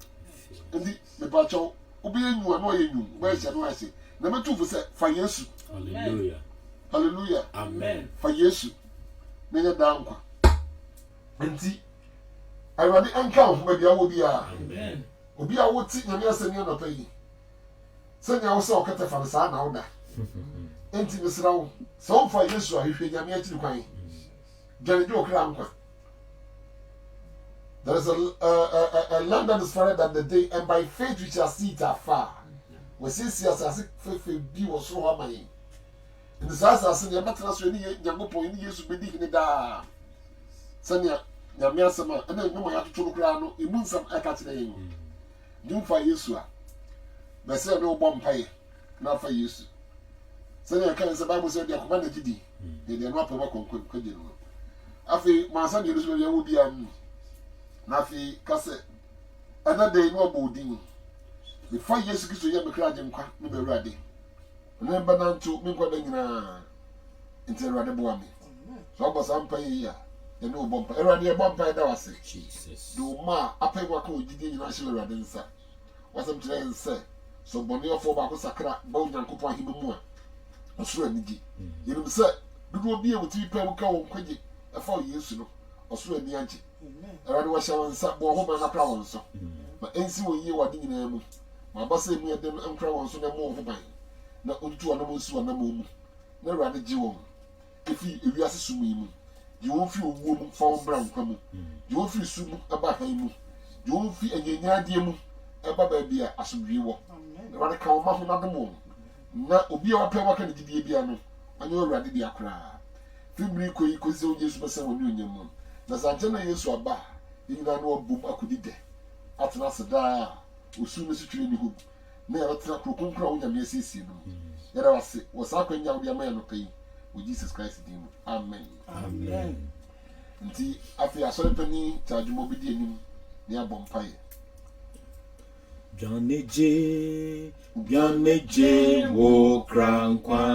ndi me ba chaw ubi enyu na oyenyu ba hia no ase na metufu se fa Yesu. Hallelujah. Hallelujah. Amen. Fa Yesu me ya da nkwa nti awade anka ho ba dia wo bia. Amen. Obi a wo ti nyame asemi na pa yi senya wo se okete fa sa na woda enti misrawo so for Yesu a hwehwe nyame akiri kwan gane jo kra nkwa. There is a land that is further than the day, and by faith we shall see it afar. We see as faith be was so amazing. In the Sasa, the Matras, Yamupo, in years to be digging da. Sanya, Yamiasama, and then no one had to Grano, immune some Akatin. Do for Yesua. But say no bomb pay, not for use. Say you can say Bible say they command the gidi. They no pa ba kon kwaje no. Afi ma san de so ya wo bia mu. Na afi ka say another day no bodin. Before yesu Kristo ya me kra je nkwa me be wrade. Remember now to me kwa da nyina. Nti wrade bo ami. So boss am pa yi ya. You know bumper. Wrade bumper da wase. Jesus. Do ma apai wa ko gidi nyina hye wrade nsa. Wasam tire nse. So boni ofo ba ko sakra ba Onyankopon ahime mu a. Osoro anigi. Yenim se dudu obi e wuti pa mu ka won kwaje. Efa Yesu no. Osoro ani age. Wrade wa hye nsa bo ho ba na kra won so. Ma ensi wo yie wade nyina mu. Ma ba se mu edem enkra won so na mo ho ban. Na odutu ana mo su ana mo mu. Na wrade ji won. Efi ewiase sumu mu. You won't feel woman from brown come. You won't feel soon about him. You won't feel a yadium about baby as a viewer. The radical mouth of the moon. Now, Obi or Pewa can be piano. I know already the Accra. Fibri could so use myself on Union. The Santana used to a bar. You know, boom, I could eat. At last, a da, who soon as you train the hoop. Never track Rocum Crown and Messi. Yet I was sucking out the man of pain. With Jesus Christ, amen. Amen. Nti afi asorepani charge mobidi enim ne abompaye. Bianeje wo krankwa.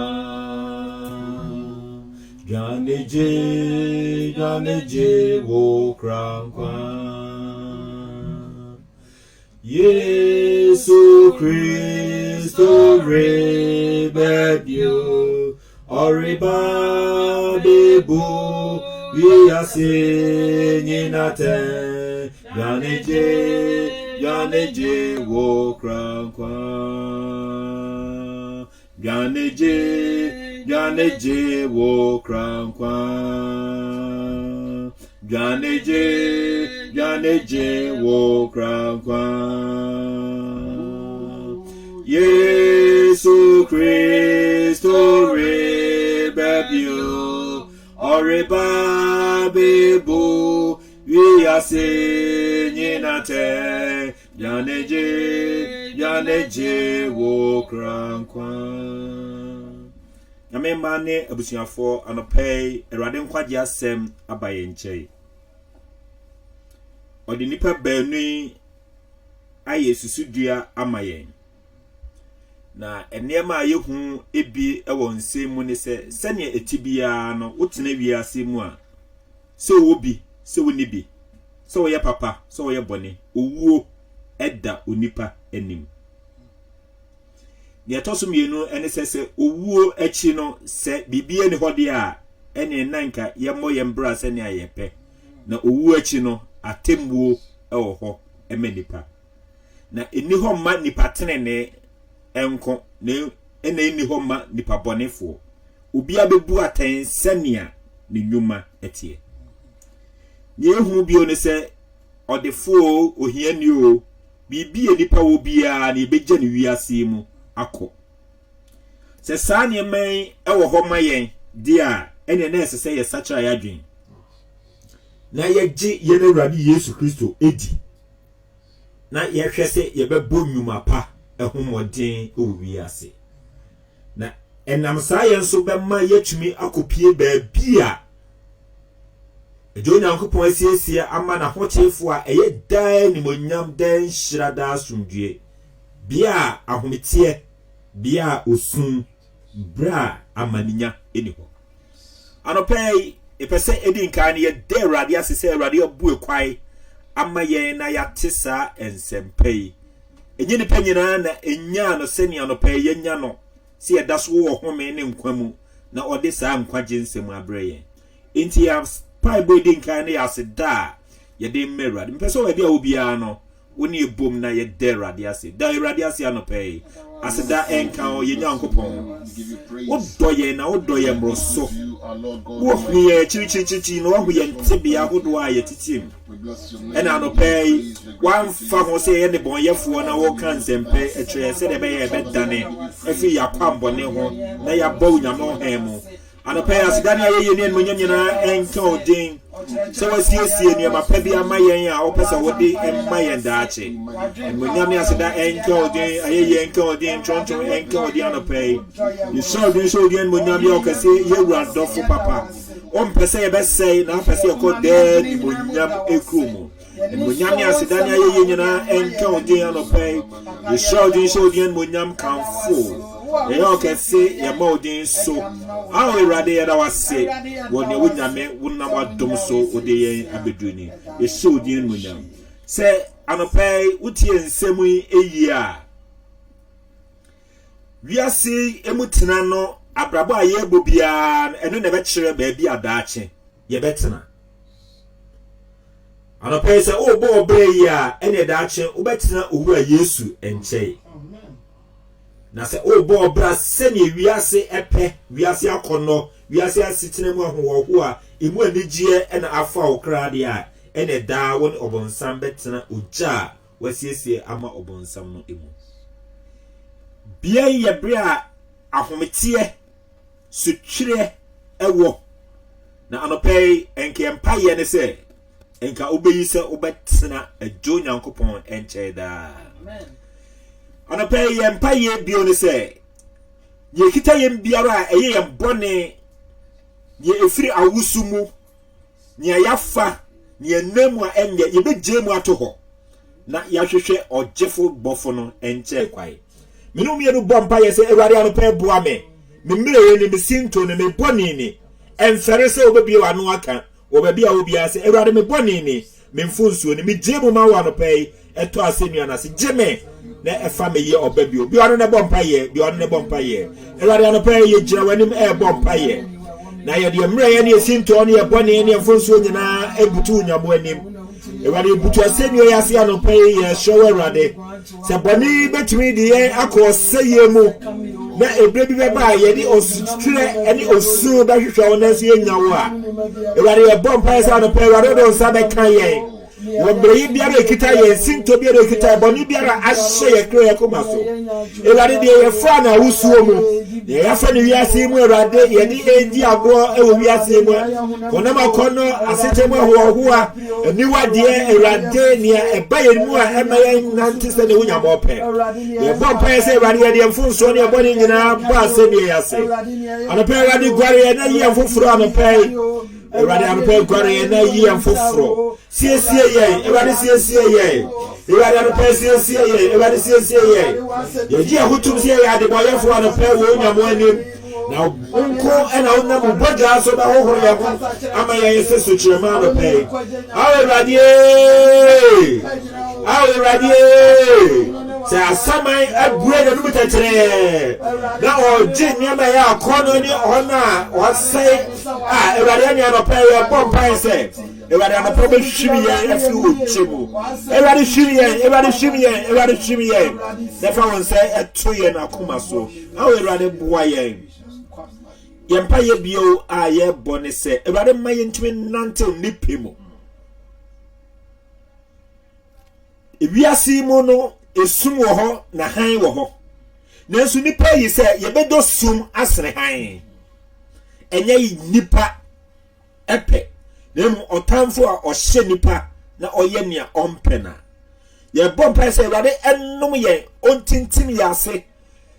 Bianeje wo krankwa. Yesu Kristo rebebio. Oriba bebu we are singing at Yaneje wo krankwa. Yaneje wo krankwa. Yaneje wo krankwa. Yesu Kristo rebebio. Oriba bebu we are singing at Yaneje wo krankwa. Yame mane abusuafo anopay Awurade nkwagye asem abaye nkyei. Odi nipa baanu aye susudua amayen. Na enema ayehu ebi ewo nsemu ne se ne etibia no wotena wiase mu a se wo bi se wo ni bi se wo ye papa se wo ye bone owuo eda onipa anim. Ne atoso mienu ene se owuo achi no se bibie ne hode a ene nanka ye mo ye mbra se ne ayepe na owuo achi no atembuo ewo ho emenipa na eni ho ma nipa tenene enko ne ene eni ho ma nipa bonefo obi abebu aten senia ne nyuma etie ne ehu bio ne se odefo ohiani o bibie nipa wo bia ne beja ne wiase mu akọ se saa ne man ewo ho mayen dia ene na esese ye sacha ya dwen na ye ye na Awurade Yesu Kristo edi na ye hwese ye bebo nyuma pa ehumodin owiase na enam saa ye nso bema yetumi akopie baabia ejo Nyankopon asiesie ama na hochefo a eye dan ni monyam dan hyirada asomdue bia ahometie bia osun bra amaninya eniho anopei epese edinka ne ye de Awurade asese Awurade obu ekwai ama ye na yatesa ensempei enye ni panyina na enya no seni anopei ye nya no se ye daso wo home ne nkwamu na ode saa nkwaje nsem abreye enti ya Bible edinka ne yaseda ye de Awurade mpese o de obia no woni ebom na ye de Awurade ase da Awurade ase anopei aseda enka o ye Nyankopon odoye na odoye mroso wo hwe chirichirichi no wo ye ntebia hodo a ye titim ena anopei wan fa ho se ye ne bonyefo na wo kan sempe etre se de be ye bedane efi yakwambone ho na ya baw nyamo hemu anopei aseda ne ye ne nyanyina enka odin So wasiesie niema pa bia ma yen a opesa wode emma yen daache emunyam ya seda enke odin ayeye enke odin chonchon enke odin anopai you so odin munyam ya okase yewura dofo papa pese ye besei na pese ye ko dead munyam ekrumu munyam ya seda ni ayeye nyina enke odin anopai you so odin munyam kanfo Eyo kese ya maudin so awo irade ya da wase woni wunyame wunam adom so ode yen abeduni e so din munyam se anopai utie nsemu eyi a wiase emutena no abrabo aye bobia eno na be kire ba bi adaache ye betena anopai se obo obeyi a ene daache ubetena owu a Yesu enchei na se obo bra se ne wiase epe wiase akono wiase asitene mu ahowo a emu anigye na afa okrade a ene da won obonsam betena oja wasiesie ama obonsam no emu bia ye bra ahomete sutwire ewo na anopei enke empaye ne se enka obeyi se obetena adwo nyankopon enche da amen Anapay empaye bio ne se ye kita yem biara eye yem bone ye efiri awusumu ye yafa ye nemu a enye ye bejemu atoho na yahwehwe ogefo bofo no enche kwai menu mienu bompa ye se ewari anopay boa me mmire ye ne mesinto ne me bone ni enfere se obebi wa no aka obebi a obi ase ewari me bone ni memfunsuo ne me jemu ma wa anopay eto asenu na se jeme na efa me ye obabio bi ono ne bompa ye bi ono ne bompa ye elare ano pa ye gira wanim e bompa ye na ye de mre ye ne esinto ono ye bone ne mfonso nyina ebutu nyamo anim elare butu asenio ya se ano pa ye show erade se bone betimi de ye akọ seye mu na ebre bi ba ye di osutire eni osu ba hwehwe ono se ye nyawo a elare ye bompa ye se ano pa elare do nsa be kan ye Wabreyi biara ekita ye sinto biara ekita boni biara ashe ye kro ye komaso elade de ye fa na wusuo mu ye yafa ni wiase mu erade ye ni endi agro ewo wiase mu kona makono asetemu hohoa eniwa de erade ne eba ye mu a ema ye nante se ne wunya mope ye bompa ye se erade ye de mfunso ne boni nyina ba se ne yase anope erade gware ye na ye mfufuro anope Erade anope gware na yi mfufuro siesie ye erade siesie ye erade anope siesie ye erade siesie ye ye ji ahutum sie ye ade boyefo anope wo nyamo anim na unko ena unna mu boga so da hohoro ya ko ama ye seso chirema anope awurade se asamai abue na numu tetere na oje nyama ya akono ni ona osai awurade ni anope ye bompa se awurade anope be hwimi ye afi ochemu awurade hwimi ye na fa won se eto ye na akoma so awurade boa ye yempa ye bio a ye bone se awurade ma ye ntimi nante nipemu ewiase mu no esum wo ho na han wo ho nanso nipa yi se ye bedo sum asere han enye nipa epe nem otamfo a ohye nipa na oye nea ompena ye bompa se Awurade ennom ye ontintim yase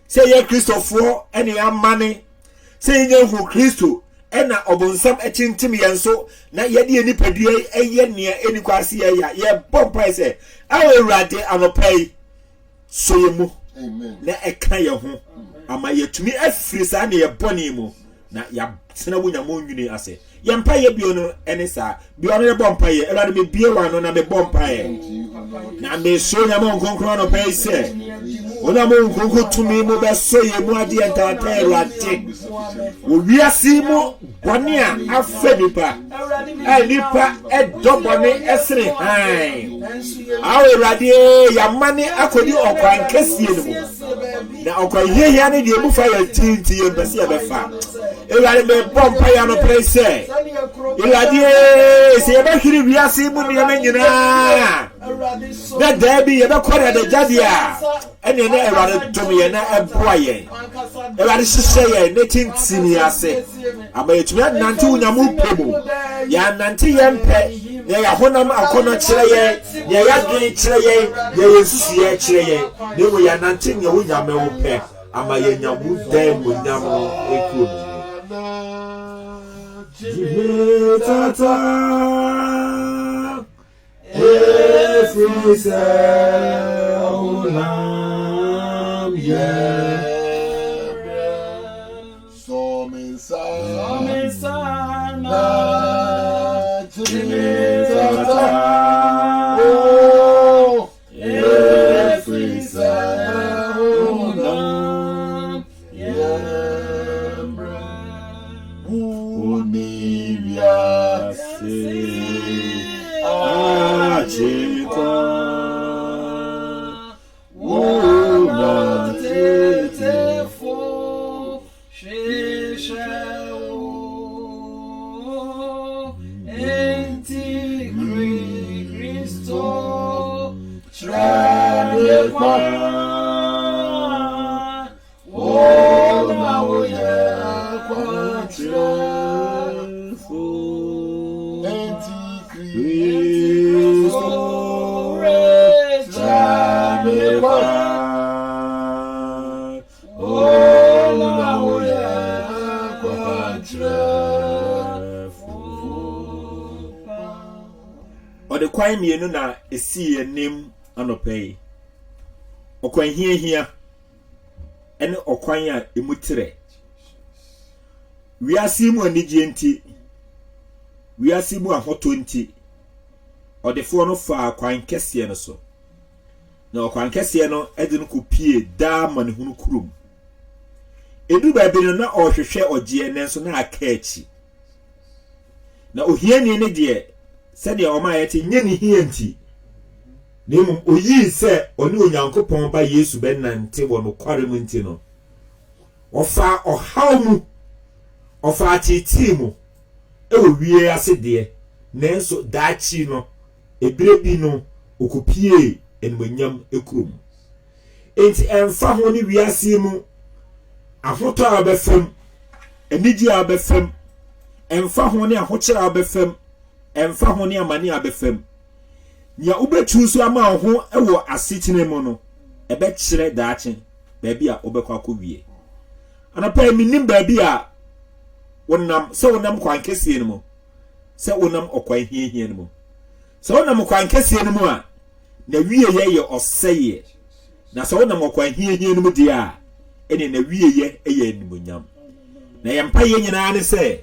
se ye Kristofo ene amane se ye hu Kristo ena obonsam etintim ye nso na ye de nipadue eye nea enikwase ye bompa se Awurade anopai soyemu na eka ye ho ama yetumi afiri sa na ye boni mu na ya sena wunya mo nwini ase ye mpa ye bio no ene sa bio no ye bompa ye Awurade me bie wa no na me bompa ye na me so nya mo nkonkro no pai se ona mo nkonko tumi mo be so ye mu ade entata Awurade wo wiase mu boni a afenipa nipa edobone esre han Awurade ya mane akodi okwan kesie no na okwan yehia ne de mu fa ya tinti ye bese ya befa Ewurade me bompa ya no place. Ewurade se ye be hiri wiase mu ne me nyina. Na dabi ye be kore de jadia. Ene na Ewurade tum ye na eboa ye. Ewurade hihye ye ne tintini ase. Ama yetumi nante unyamu pemu. Ya nante ye mpe. Ya ya honam akono kire ye. Ya ya dwen kire ye. Ya yesusu ye kire ye. Ne wo ya nante nye unyame wo pe. Ama ye nyamu dem unyamu ekuru. Tata Efrise Olam Somesana Tata Efrise Olam Kwan mienu na esi enim anopai okwan hia ene okwan a emutire wiase mu anigye nti wiase mu ahoto nti odefo no fa kwan kese no so na okwan kese no ede no kopie da man hunu kurum edu ba bi no na ohwehwe ogye nenso na akachi na ohiani ne de sɛdeɛ ɔma yɛte nye ne hianti nemu oyi sɛ ɔne onyankopɔn ba Yesu bɛnante wɔ no kware mu nti no ɔfa ɔhaw mu ɔfa atiti mu ɛwɔ wie ase deɛ nanso daachi no ebire bi no okopie enmanyam ekurum enti ɛmfa ho ne wiase mu ahotɔ a bɛfam enigi a bɛfam ɛmfa ho ne ahokyere a bɛfam emfa ho ne amane abefam nya ubetu so ama ho ewo asetene mu no ebe kire daache baabi a obekwa kowie anapa minim baabi a wonam se wonam kwan kese ne mu se wonam okwan hiehie ne mu se wonam kwan kese ne mu a na wie ye oseye na se wonam okwan hiehie ne mu dia a ene na wie ye animonyam na yempa ye nyina ne se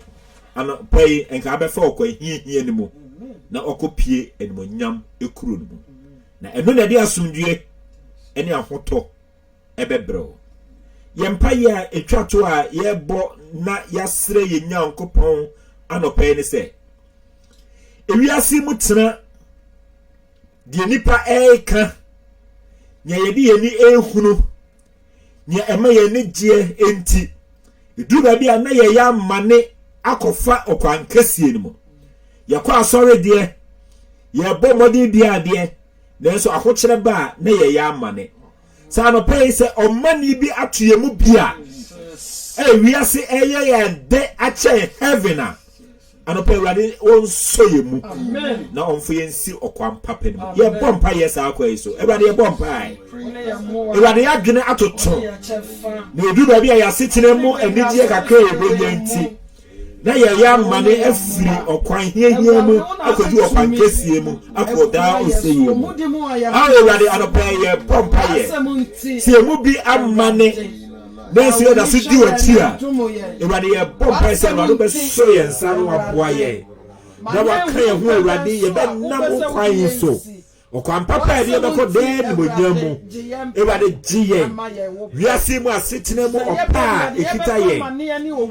ano pai enka abefa okwan hiehie ne mu na okopie animonyam ekuru ne mu na eno na de asomdue ene ahoto ebebrew yempa ye a etwato a yebo na yasre ye nyankopon anopai ne se ewiase mu tena de nipa eka nya yedi yeni ehunu nya ema ye ne gye enti edu ba bia na ye ya mane akofa okwan kasie ne mu yakwa asore de ye bo modi bia de nanso ahokyere ba na ye ya mane sa no pay se omani bi atoye mu bia wiase eye ye de ache heaven a anope urade on soye mu na onfo yensi okwan papa ne ye bompa ye sa akwa eso urade ye bompa ai urade ya dwene atoto na edu ba bia ya setene mu enigye kakra ebonyanti na ye ya mane afiri okwan hiehie mu akodu okwan kesie mu akoda oseye mu urade anope ye bompa ye se mu bi amane Nesi yoda sudi watia Ewade ye bompa se wado be so ye nsaro aboa ye na waka ye ho ewade ye be nam kwan so okwan papa ye be ko de ni monyamu ewade giye wiase mu asetena mu opa ekita ye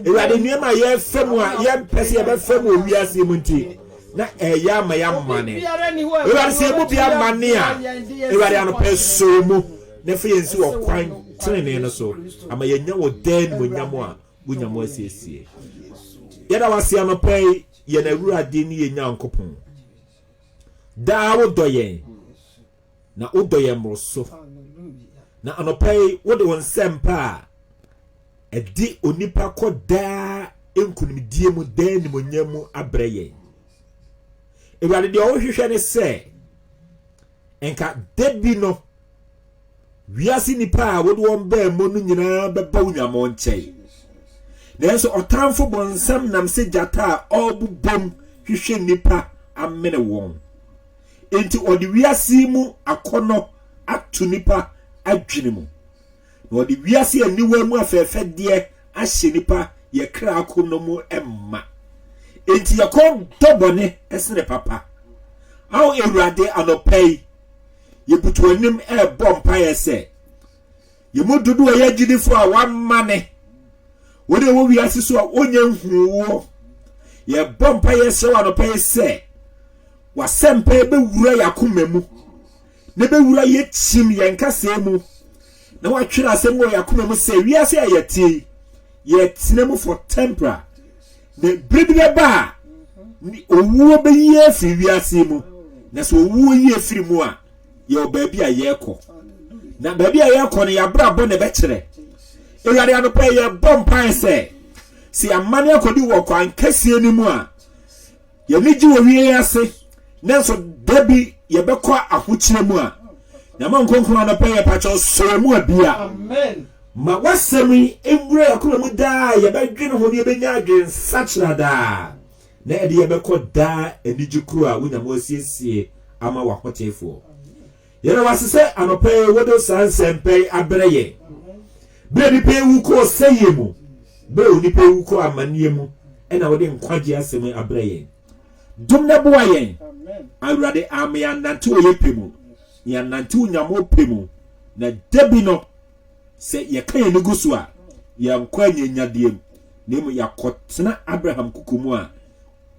ewade niema ye femu a ye pese ye be femu wiase mu nti na eya ma ya mane ewade se mu bia mane a ewade anope so mu na fe ye nsi okwan tene no so ama yenya wo den monyam a wunya mo asiesie yɛda wase anopai yɛ na awurade ne yɛ Nyankopɔn daa wodɔ yɛn na wodɔ yɛn mmoroso na anopai wode wo nsɛmpa a ɛde onipa kɔ daa nkunimdie mu daa nimonyam mu abrɛ yɛn awurade deɛ ɔhwehwɛ ne sɛ enka debi no wiase nipa a wode wɔn baa mu no nyinaa bɛba wo nyamɔ nkyɛn nanso ɔtamfo bɔnsam nam sɛ gyata a ɔbobom hwehwɛ nipa amene wɔn enti ɔde wiase mu akɔnɔ ato nipa adwene mu na ɔde wiase aniwa mu afɛɛfɛdeɛ ahyɛ nipa yɛkra akom no mu ɛmma enti yɛkɔ dɔbɔne ɛsene papa awo awurade anɔpai yɛbutu anim ɛbɔ mpaeɛ sɛ yɛmu dodo a yɛagyidifo a wamane wode wo wiase so a wonya nhuwo yɛbɔ mpaeɛ hyɛ wɔ anɔpai sɛ wasɛmpa bɛwura yɛakoma mu na bɛwura yɛkyim yɛn kasa mu na watwere asɛm wɔ yɛakoma mu sɛ wiase a yɛtie yɛtena mu for temporary na biribi bɛba a owuo bɛyi afiri wiase mu na sɛ owuo yi afiri mu a yɛwɔ baabi a yɛrekɔ na baabi a yɛrekɔ no yɛabrabɔ na ɛbɛkyerɛ awurade anɔpa yɛbɔ mpae sɛ yɛamane akɔdi wɔ kwan kɛseɛ no mu a yɛne gye wɔ wie ase nanso dabi yɛbɛkɔ ahokyerɛ mu a nyama nkonkron anɔpa yɛpakyɛw sɔrɔ mu a bia ma wasɛm yi nwura yɛakoma mu daa yɛbɛdwene ho ne yɛbɛnya adwensakyera daa na ɛde yɛbɛkɔ daa anigye kuro a wonya mo asiesie ama w'ahotefoɔ yɛrɛ wase sɛ anɔpa yi wode saa nsɛmpa yi abrɛ yɛn bere nipa ewu kɔ sɛyɛ mu bere nipa ewu kɔ amanneɛ mu ɛna wode nkwagye asɛm abrɛ yɛn dom na boa yɛn awurade ame yɛnante wɔ yɛpɛ mu yɛnante wo nyamo pɛ mu na dabi no sɛ yɛka yɛn gu so a yɛnkɔ anyanyadeɛ mu na mu yɛakɔtena Abraham kuku mu a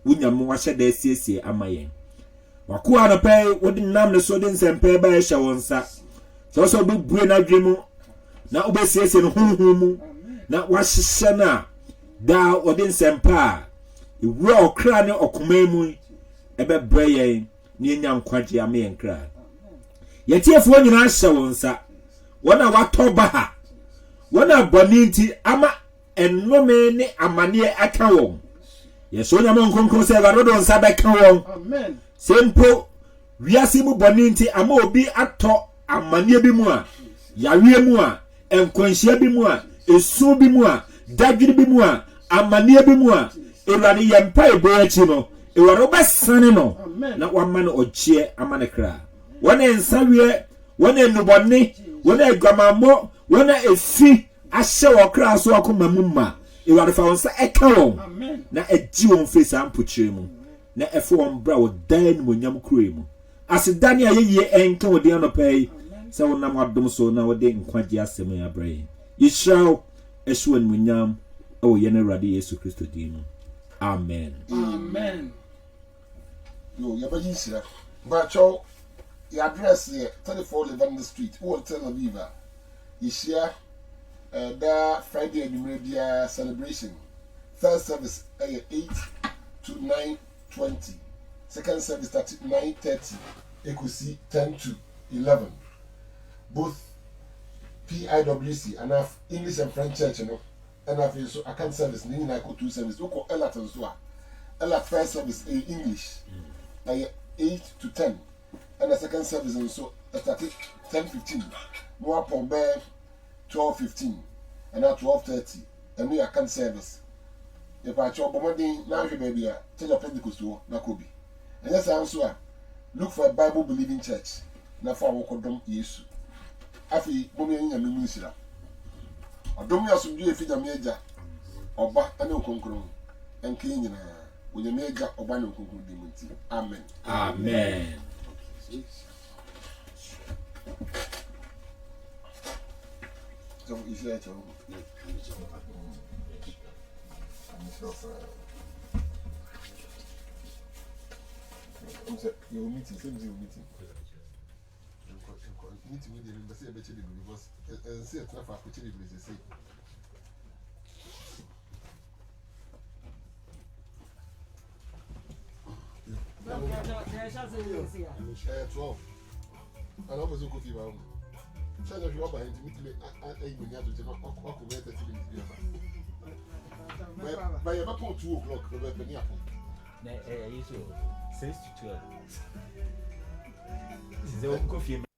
wo nyamo wahyɛ da asiesie ama yɛn wako anɔpɛ wode nam ne so de nsɛmpa ba ɛhyɛ wɔn nsa sɛ wɔsɛ wobɛbue no adwene mu na wobɛsiesie no honhom mu na wahyehyɛ no a daa wɔde nsɛmpa a ɛwura ɔkra ne ɔkoma mu ɛbɛbrɛ yɛn ne yɛnya nkwagye ama yɛn kra yɛtiefoɔ nyinaa hyɛ wɔn nsa wɔn a watɔ ba ha wɔn a bɔne nti ama ɛnnome ne amanneɛ aka wɔn yɛsɛ onyama nkonkron sɛ ɛwurade de nsa bɛka wɔn sempo wiase mu bɔne nti ama obi atɔ amanneɛ bi mu a yawie mu a nkwanhyia bi mu a esu bi mu a dadwiri bi mu a amanneɛ bi mu a awurade yɛmpa ebo akyi no awurade wobɛsane no na wama no ɔkyeɛ ama ne kra wɔn nsa wie wɔn enubɔne wɔn aguamammɔ wɔn efi ahyɛ wɔ kra so akoma mu ma awurade fa wɔn nsa ɛka wɔn na agyi wɔn firi saa mpokyerɛ mu na ɛfo wɔn bra wɔ dan no monyam kuro mu asedane a yɛyie ɛnka wɔ de anɔpa yi sɛ wonam adom so na wɔde nkwagye asɛm yi abrɛ yɛn yɛhyira ɛhyɛ wɔn monyam ɛwɔ yɛn awurade Yesu Kristo din mu amen yo yɛbɛgye nhyira bakyɛw yɛ address yɛ 34 Lavender Street wɔ Tel Aviv a yɛhyia da Friday anwummerɛ biara celebration first service ɛyɛ 8 to 9:20 second service start 9:30 ekosi 10 to 11 both PIWC and English and French church no and afei so account service ne nyinaa kɔ 2 service wokɔ Elat nso a Elat first service English ɛyɛ 8 to 10 and the second service nso start 10:15 no apɔ bɛɛ 12:15 and now 12:30 and we account service if I chop bomodin na hwe baby a church of Pentecost wo na kobi and yes also a look for a Bible believing church na fa wo kodom Yesu afi bomi anya memu nsira odom ya so due fi nyame agya oba ane okonkron enke nyina wo nyame agya oba ne okonkron di munti amen amen so if you are your meeting, same as your meeting. Meeting with the embassy, I bet you because say it's not for opportunity, they say. 12. And I was a coffee round. China Roba and Dimitri, I even had to not walk away 30 minutes. By about 2 o'clock, the weapon apple. 6 to 12. This is the coffee.